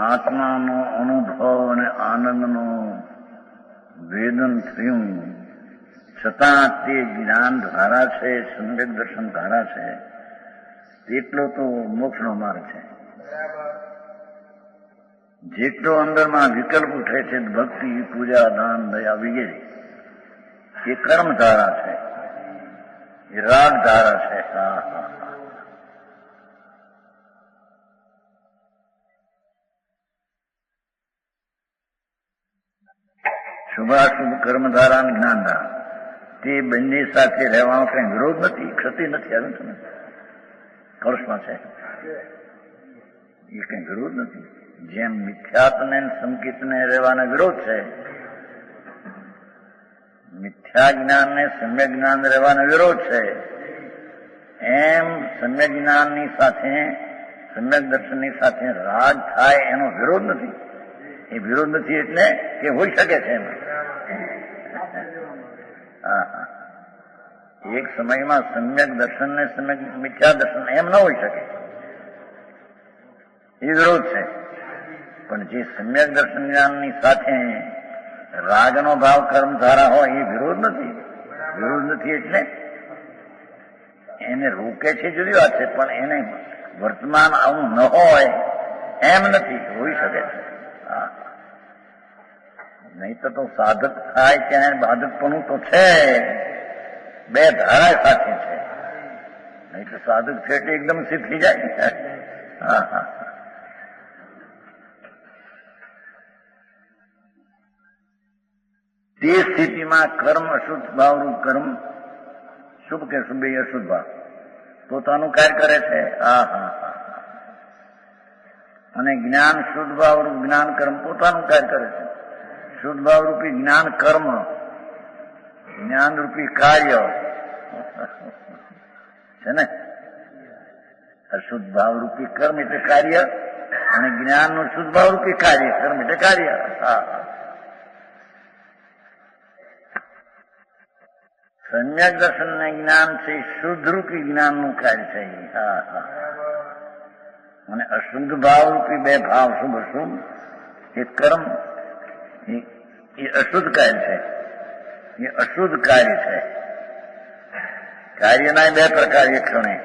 આત્માનો અનુભવ અને આનંદનો વેદન થયું, છતાં તે જ્ઞાન ધારા છે, સમ્યક દર્શન ધારા છે, તેટલો તો મોક્ષનો માર્ગ છે. જેટલો અંદરમાં વિકલ્પ ઉઠે છે, ભક્તિ, પૂજા, દાન, દયા વગેરે, એ કર્મ ધારા છે, એ રાગ ધારા છે. શુભાશુભ કર્મધારા અને જ્ઞાનધારા, તે બંને સાથે રહેવાનો કઈ વિરોધ નથી, ક્ષતિ નથી. આવે તમે કળશમાં છે, એ કઈ વિરોધ નથી. જેમ મિથ્યાત્વને સંકિતને રહેવાનો વિરોધ છે, મિથ્યા જ્ઞાનને સમ્યક જ્ઞાન રહેવાનો વિરોધ છે, એમ સમ્યક જ્ઞાનની સાથે સમ્યક દર્શનની સાથે રાગ થાય એનો વિરોધ નથી. એ વિરોધ નથી એટલે કે હોઈ શકે છે એમ. એક સમયમાં સમ્યક દર્શન ને સમ્યક મિથ્યા દર્શન એમ ન હોઈ શકે, એ વિરોધ છે. પણ જે સમ્યક દર્શન જ્ઞાનની સાથે રાગનો ભાવ કર્મ ધારા હોય એ વિરોધ નથી. વિરોધ નથી એટલે એને રોકે છે જુદી વાત છે, પણ એને વર્તમાન આવું ન હોય એમ નથી, હોઈ શકે છે. નહીં તો સાધક થાય ત્યાં બાધકપણું તો છે, 2 ધારા સાથે છે. નહીં તો સાધક છે એટલે એકદમ સિદ્ધ થઈ જાય. તે સ્થિતિમાં કર્મ અશુદ્ધ ભાવરૂપ કર્મ, શુભ કે શુભ એ અશુદ્ધ ભાવ પોતાનું કાર્ય કરે છે. અને જ્ઞાન શુદ્ધ ભાવરૂપ જ્ઞાન કર્મ પોતાનું કાર્ય કરે છે. શુદ્ધ ભાવરૂપી જ્ઞાન કર્મ, જ્ઞાનરૂપી કાર્ય છે ને. અશુદ્ધ ભાવરૂપી કર્મ એટલે કાર્ય, અને જ્ઞાનનું શુદ્ધ ભાવરૂપી કાર્ય, કર્મ એટલે કાર્ય. સમ્યક દર્શન ને જ્ઞાન છે શુદ્ધરૂપી જ્ઞાનનું કાર્ય છે. અને અશુદ્ધ ભાવરૂપી 2 ભાવ, શુભ અશુભ, એ કર્મ, એ અશુદ્ધ કાર્ય છે. એ અશુદ્ધ કાર્ય છે. કાર્યના 2 પ્રકાર એક ક્ષણે.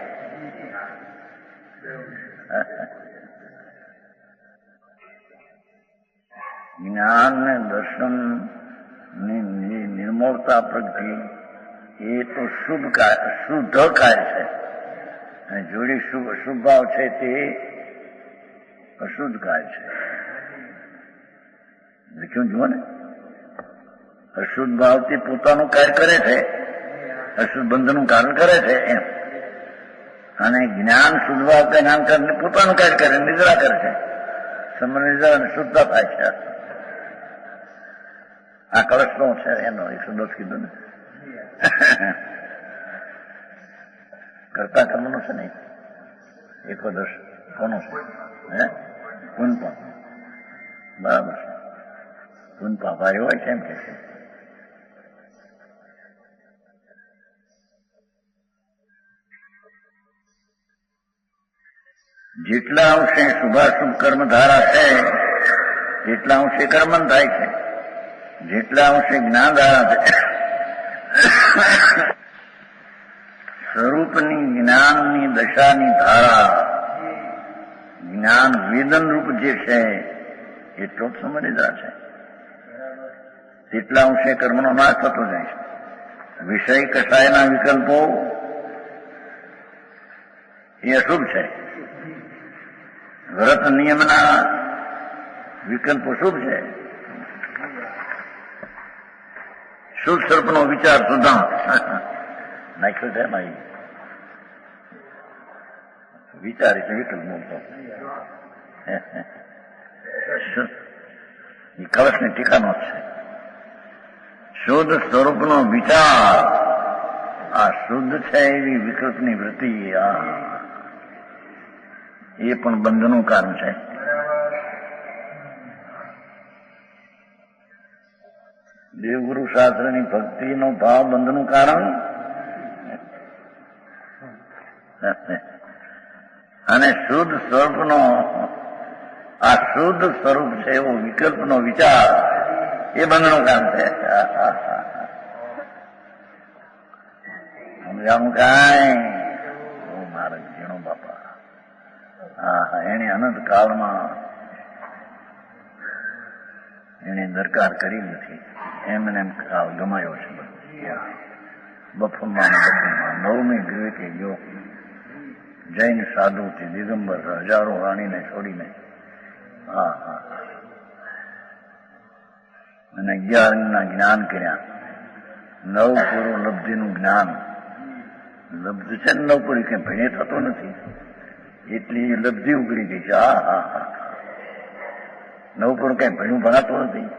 જ્ઞાન ને દર્શન ની નિર્મળતા પ્રગતિ એ તો શુદ્ધ કાર્ય છે, અને જોડી શુભ ભાવ છે તે અશુદ્ધ કાર્ય છે. લખ્યું જુઓ ને, અશુદ્ધ ભાવથી પોતાનું કાર્ય કરે છે, અશુદ્ધ બંધનું કારણ કરે છે એમ. અને જ્ઞાન શુદ્ધ ભાવ જ્ઞાન કરીને પોતાનું કાર્ય કરે, નિદ્રા કરે છે. સમનિદ્રા અને શુદ્ધતા થાય છે. આ કળશ નો છે એનો 110 કીધું ને. કરતા કર્મનો છે ને 110 કોનો છે? પુનપા. બરાબર છે. પુનપા ભાઈ હોય છે એમ કે છે. જેટલા અંશે શુભાશુભ કર્મ ધારા છે એટલા અંશે કર્મન થાય છે. જેટલા અંશે જ્ઞાન ધારા છે, સ્વરૂપની જ્ઞાનની દશાની ધારા, જ્ઞાન વેદન રૂપ જે છે એટલો જ સમજદાર છે. તેટલા અંશે કર્મનો નાશ થતો જાય છે. વિષય કસાયના વિકલ્પો એ અશુભ છે, વ્રત નિયમના વિકલ્પો શુભ છે. શુદ્ધ સર્પનો વિચાર સુધા નાખ્યો છે એમાં વિચાર એટલે વિકલ્પ મૂકતો એ કવચની ટીકાનો જ છે. શુદ્ધ સ્વરૂપનો વિચાર આ શુદ્ધ છે એવી વિકલ્પની વૃત્તિ એ પણ બંધનું કારણ છે. દેવગુરુ શાસ્ત્રની ભક્તિનો ભાવ બંધનું કારણ અને શુદ્ધ સ્વરૂપનો આ શુદ્ધ સ્વરૂપ છે એવો વિકલ્પનો વિચાર એ બંધનું કામ છે. સમજાવું કાંઈ મારે ઝીણો બાપા એને અનંત કાળમાં એને દરકાર કરી નથી, એમને એમ કાળ ગમાયો છે. બફમાં નવમી વિવેકે ગયો જૈન સાધુથી દિગંબર હજારો રાણીને છોડીને અને 11 જ્ઞાન કર્યા. નવપુરો લબ્ધિનું જ્ઞાન લબ્ધ છે ને નવપુરી કઈ ભણે થતો નથી એટલી લબ્ધિ ઉગડી ગઈ છે. નવપુરું કઈ ભણ્યું ભણાતું નથી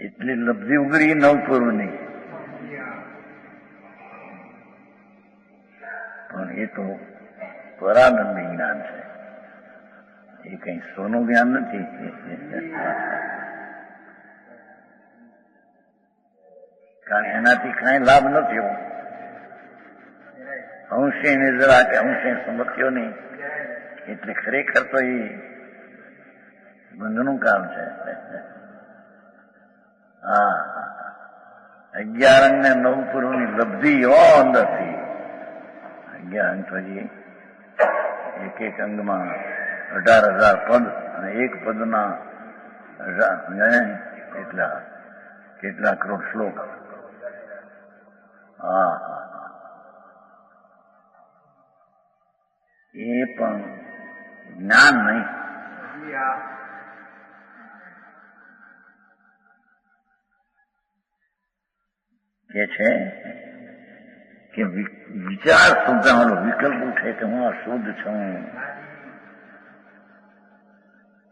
એટલી લબ્ધિ ઉગડી નવપુરુની. પણ એ તો પરાનંદી જ્ઞાન છે, એ કઈ સોનું જ્ઞાન નથી. કારણ એનાથી કઈ લાભ ન થયો. અંશે ને જરા કે અંશે સમજ્યો નહીં એટલે ખરેખર તો એ બંધનું કામ છે. 11 ને નવપુરોની લબ્ધિ અંદરથી 11 અંગ પછી એક એક અંગમાં 18,000 પદ અને એક પદના કેટલા કરોડ શ્લોક. એ પણ જ્ઞાન નહીં. કે છે કે વિચાર શુદ્ધાનો વિકલ્પ ઉઠે કે હું આ શુદ્ધ છું,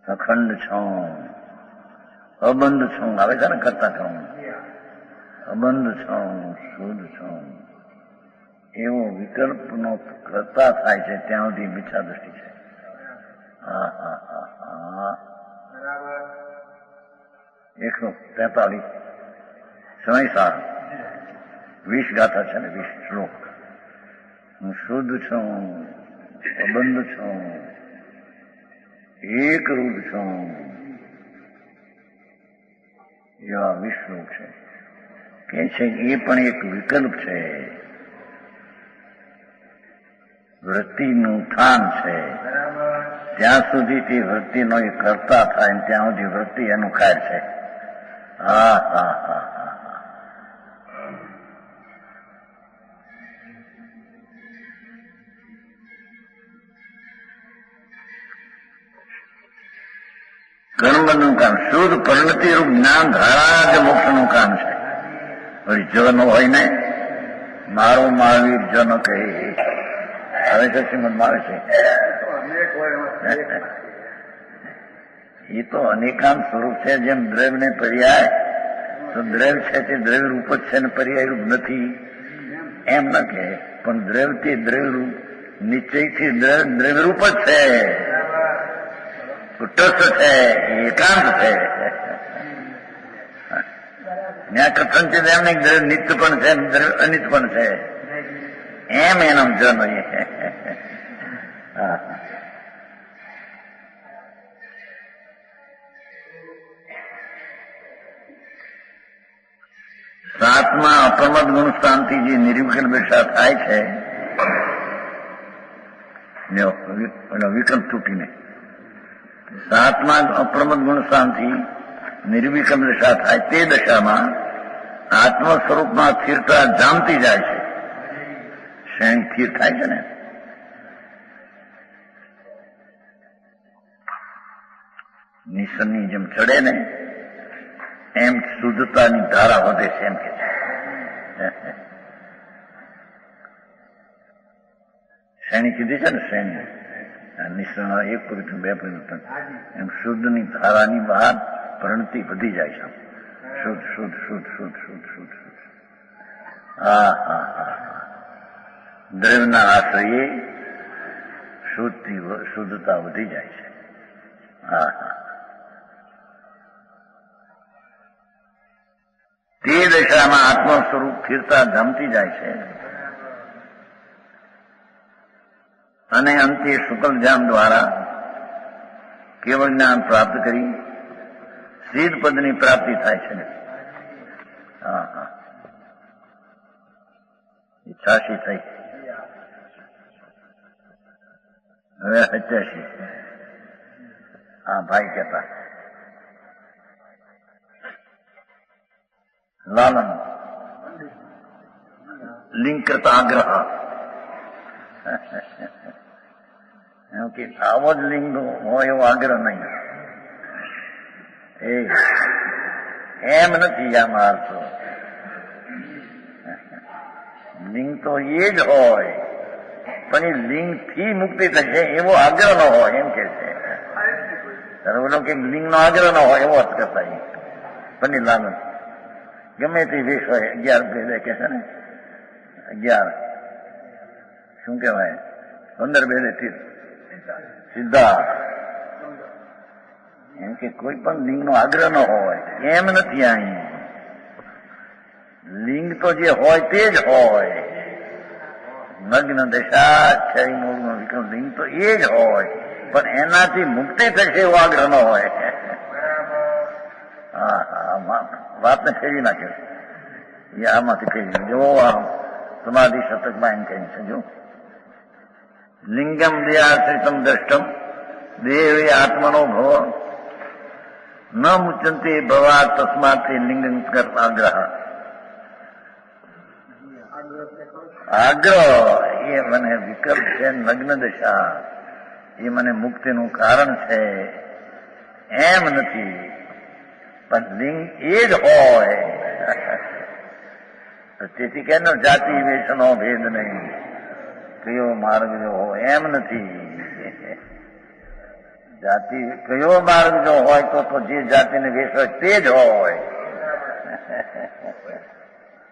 અખંડ છું, અબંધ છું, આવે છે ને કરતા છું, અબંધ છું, શુદ્ધ છું, એવો વિકલ્પનો કરતા થાય છે ત્યાં સુધી મિથ્યા દ્રષ્ટિ છે. 143 સમયસાર 20 ગાથા છે ને 20 શ્લોક. હું શુદ્ધ છું, અબંધ છું, એક રૂપ છું, એવા 20 શ્લોક છે. કે છે એ પણ એક વિકલ્પ છે, વૃત્તિનું સ્થાન છે. ત્યાં સુધી તે વૃત્તિનો એ કરતા થાય ત્યાં સુધી વૃત્તિ એનું કાર્ય છે. કર્મનું કામ શુદ્ધ પરિણતિ રૂપ જ્ઞાન ધારા જ મોક્ષનું કામ છે. વળી જન હોય ને મારો મહાવીર જન કહે આવે છે, શ્રીમદમાં આવે છે. એ તો અનેકાંત સ્વરૂપ છે. જેમ દ્રવ્ય ને પર્યાય તો દ્રવ્ય છે તે દ્રવ્ય રૂપ જ છે ને પર્યાય રૂપ નથી એમ ન કહે, પણ દ્રવ્યથી દ્રવ્ય રૂપ નિશ્ચયથી દ્રવ્ય રૂપ જ છે, તટસ્થ છે, એકાંત છે. ત્યાં કથન છે એમ નહીં દ્રવ્ય નિત્ય પણ છે, દ્રવ્ય અનિત્ય પણ છે, એમ એનો જન હોય. સાતમા અપ્રમદ ગુણ શાંતિ જે નિર્વિકલ્પ બેઠા થાય છે વિકલ્પ તૂટીને સાતમા અપ્રમદ ગુણ શાંતિ નિર્વિકલ્પ દશા થાય તે દશામાં આત્મ સ્વરૂપમાં સ્થિરતા જામતી જાય છે. શ્રેણી સ્થિર થાય છે ને. નિસનની જેમ ચડે ને એમ શુદ્ધતાની ધારા વધે છે એમ કે છે. શ્રેણી કીધી છે ને શ્રેણી નિસરણ એક પરિવર્તન બે પરિવર્તન એમ શુદ્ધની ધારાની બહાર પ્રણતિ વધી જાય છે. શુદ્ધ શુદ્ધ શુદ્ધ શુદ્ધ શુદ્ધ શુદ્ધ શુદ્ધ. હા હા હા દ્રવ્યના આશ્રયે શુદ્ધતા વધી જાય છે. હા હા તે દશામાં આત્મ સ્વરૂપ સ્થિરતા જમતી જાય છે અને અંતે શુક્લ ધ્યાન દ્વારા કેવળ જ્ઞાન પ્રાપ્ત કરી સિદ્ધ પદની પ્રાપ્તિ થાય છે. હા હા ઈચ્છાશી થઈ હવે 87. હા ભાઈ કહેતા લાલન લિંગ કરતા આગ્રહ એમ કે આવો જ લિંગ હોય એવો આગ્રહ નહીં. એમ નથી આમાં અર્થ. લિંગ તો એ જ હોય પણ એ લિંગ થી મુક્તિ થશે એવો આગ્રહ ન હોય એમ કે છે. બોલો કે લિંગ નો આગ્રહ ન હોય એવો અર્થ કરતા પણ એ લાલન ગમે તે વેશ હોય. 11 કે છે ને 11 શું કહેવાય 15 સીધા એમ કે કોઈ પણ લિંગ નો આગ્રહ ન હોય એમ નથી. અહીં લિંગ તો જે હોય તે જ હોય. નગ્ન દશા છે મૂળનો વિક્રમ લિંગ તો એ જ હોય પણ એનાથી મુક્તિ થશે એવો આગ્રહ ન હોય. હા હા વાતને ફેરવી નાખ્યો એ આમાંથી ફેરવી જો સમાધિ શતકમાં એમ કહે છે જો લિંગમ દેહાશ્રિતમ દ્રષ્ટમ દેવે આત્મનો ભવ ન મુચંતે ભવા તસ્માત લિંગ આગ્રહ. આગ્રહ એ મને વિકલ્પ છે. નગ્ન દશા એ મને મુક્તિનું કારણ છે એમ નથી પણ લિંગ એ જ હોય. તેથી કેનો જાતિ વેશનો ભેદ નહીં કયો માર્ગ જો હોય એમ નથી. જાતિ કયો માર્ગ જો હોય તો જે જાતિને વેશ હોય તે જ હોય.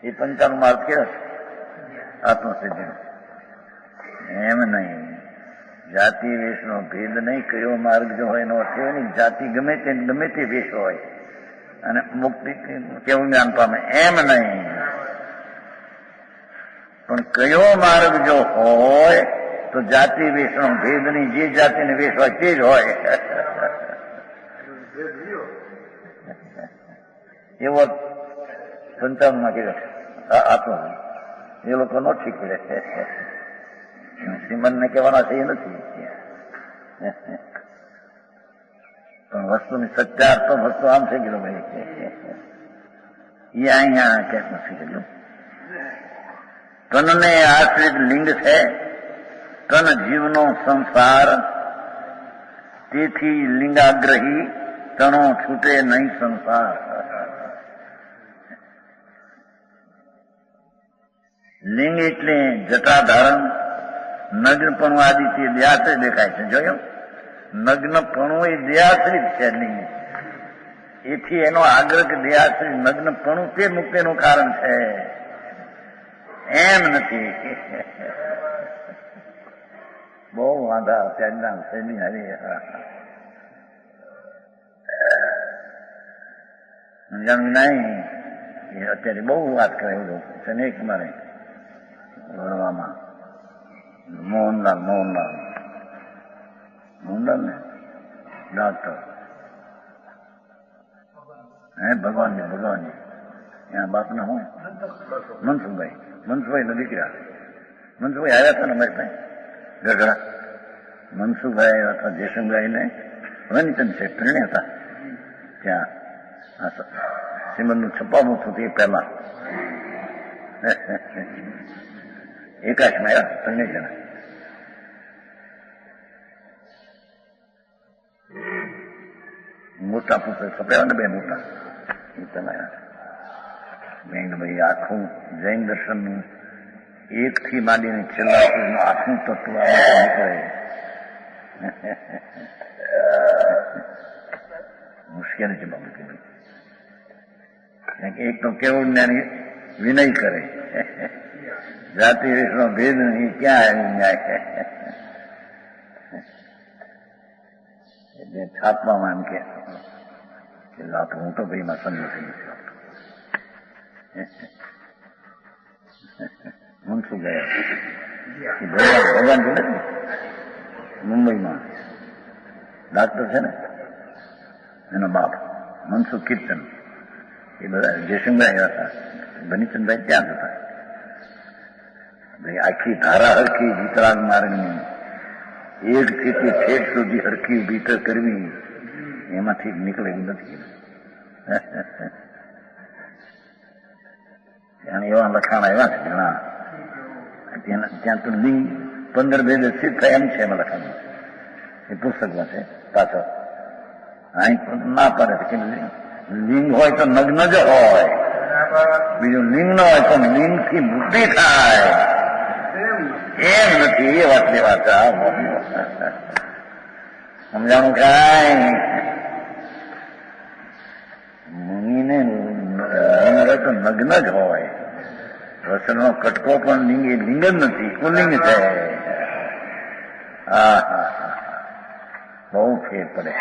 એ 55 માર્ગ કેવો આત્મસિદ્ધિ એમ નહીં. જાતિ વેશનો ભેદ નહીં કયો માર્ગ જો હોય એનો અર્થ નહીં. જાતિ ગમે તે વેશ હોય અને મુક્તિ કેવું જ્ઞાન પામે એમ નહીં પણ કયો માર્ગ જો હોય તો જાતિ વેશનો ભેદ નહીં. જે જાતિને વેશ હોય તે જ હોય એવો 55 કીધો આત્મ એ લોકો નો શીખવે. શ્રીમંતને કહેવાના છે એ નથી પણ વસ્તુની સચ્ચાર તો વસ્તુ આમ થઈ ગયેલો ભાઈ એ અહીંયા ક્યાંક નથી ગયેલું. તનને આશ્રિત લિંગ છે તન જીવનો સંસાર તેથી લિંગાગ્રહી તણો છૂટે નહીં સંસાર. લિંગ એટલે જટાધારણ નગ્નપણું આદિથી દેહાશ્રિત દેખાય છે. જોયું નગ્નપણું એ દેહાશ્રિત છે લિંગ. એથી એનો આગ્રહ કે દેહાશ્રિત નગ્નપણું તે મુક્તિનું કારણ છે એમ નથી. બહુ વાંધા અત્યારના શૈલી હારી સમજાણું નહીં. એ અત્યારે બહુ વાત કરે એવું છે ને એક મારે ભણવામાં મોહનલાલ ને ડોક્ટર ભગવાનજી એના બાપના હું મનસુખભાઈ ના દીકરા મનસુખભાઈ આવ્યા હતા ને અમારી પાસે ગઢડા. મનસુખભાઈ અથવા જયશંકભાઈ ને વનચંદ છે ત્રણે હતા ત્યાં શ્રીમદનું છપાવું થતું એ પહેલા એકાશમાં આવ્યા ત્રણે જણા. મોટા પુસ્તક છપાયા ને બે મોટા એ પેલા ભાઈ આખું જૈન દર્શનનું એક થી માંડીને છેલ્લા સુધીનું આખું તત્વ નીકળે. મુશ્કેલી છે બાબુ કે એક તો કેવું જ્ઞાની વિનય કરે, જાતિ વિશનો ભેદ નહીં, ક્યાં આવ્યું ન્યાય. એટલે છાપવામાં એમ કે હું તો ભાઈ માં સમજ થઈ નથી આવતો. મનસુખ ગયા ભગવાન છે ને મુંબઈમાં ડાક્ટર છે ને, એનો બાપ મનસુખ કીર્તન, એ બધા જયશંકર હતા, બનીચંદભાઈ ત્યાં હતા. આખી ધારા હરખી વિતરાગ માર્ગની એક થી ઠેઠ સુધી હરખી ભીતર કરવી એમાંથી નીકળે એવું નથી. ત્યાં એવા લખાણ આવ્યા છે ઘણા, ત્યાં તો લિંગ 15 ભેદ સિદ્ધ થાય એમ છે એમાં લખાણ, એ પુસ્તકમાં છે પાછળ. અહીં ના પડે કે લિંગ હોય તો નગ્ન જ હોય, બીજું લિંગ ન હોય તો લિંગ થી મુક્તિ થાય એમ નથી. એ વાત વાત સમજાણું કાંઈ મુનિને લિંગ હોય તો નગ્ન જ હોય. વસનનો કટકો પણ લિંગ એ લિંગ જ નથી, કુલિંગ છે. હા હા હા, બહુ ફેર પડે.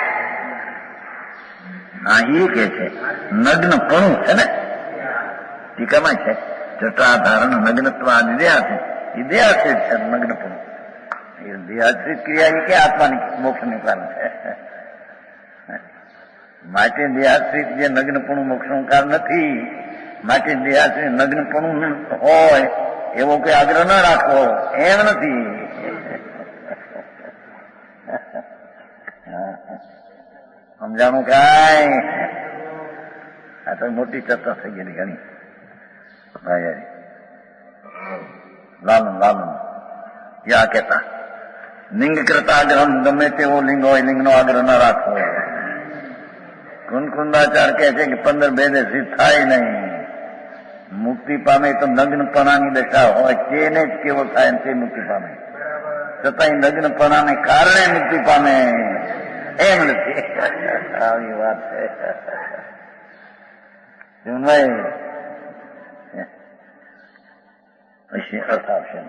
હા એ કે છે નગ્નપણું છે ને, ટીકામાં છે જટાધારણ નગ્નત્વ દેહાશ્રિત છે નગ્નપણું. એ દેહાશ્રિત ક્રિયા એ કે આત્માની મોક્ષનું કારણ છે. માટે દેહાશ્રિત જે નગ્નપણું મોક્ષનું કારણ નથી. માટે દેહાશ્રિત નગ્નપણું હોય એવો કોઈ આગ્રહ ન રાખવો એમ નથી. સમજાણું કાંઈ? આ તો મોટી ચર્ચા થઈ ગયેલી ઘણી. ભાઈ લાલન યા કહેતા લિંગ કરતા આગ્રહ ગમે તેવો લિંગ હોય લિંગનો આગ્રહ ન રાખવો. કુંદાચાર કહે છે કે 15 ભેદે સિદ્ધ થાય નહીં. મુક્તિ પામે તો નગ્નપણાની દશા હોય તેને જ કેવો થાય તે મુક્તિ પામે, છતાંય નગ્નપણાને કારણે મુક્તિ પામે એમ નથી. આવી વાત છે. પછી અર્થ આવશે.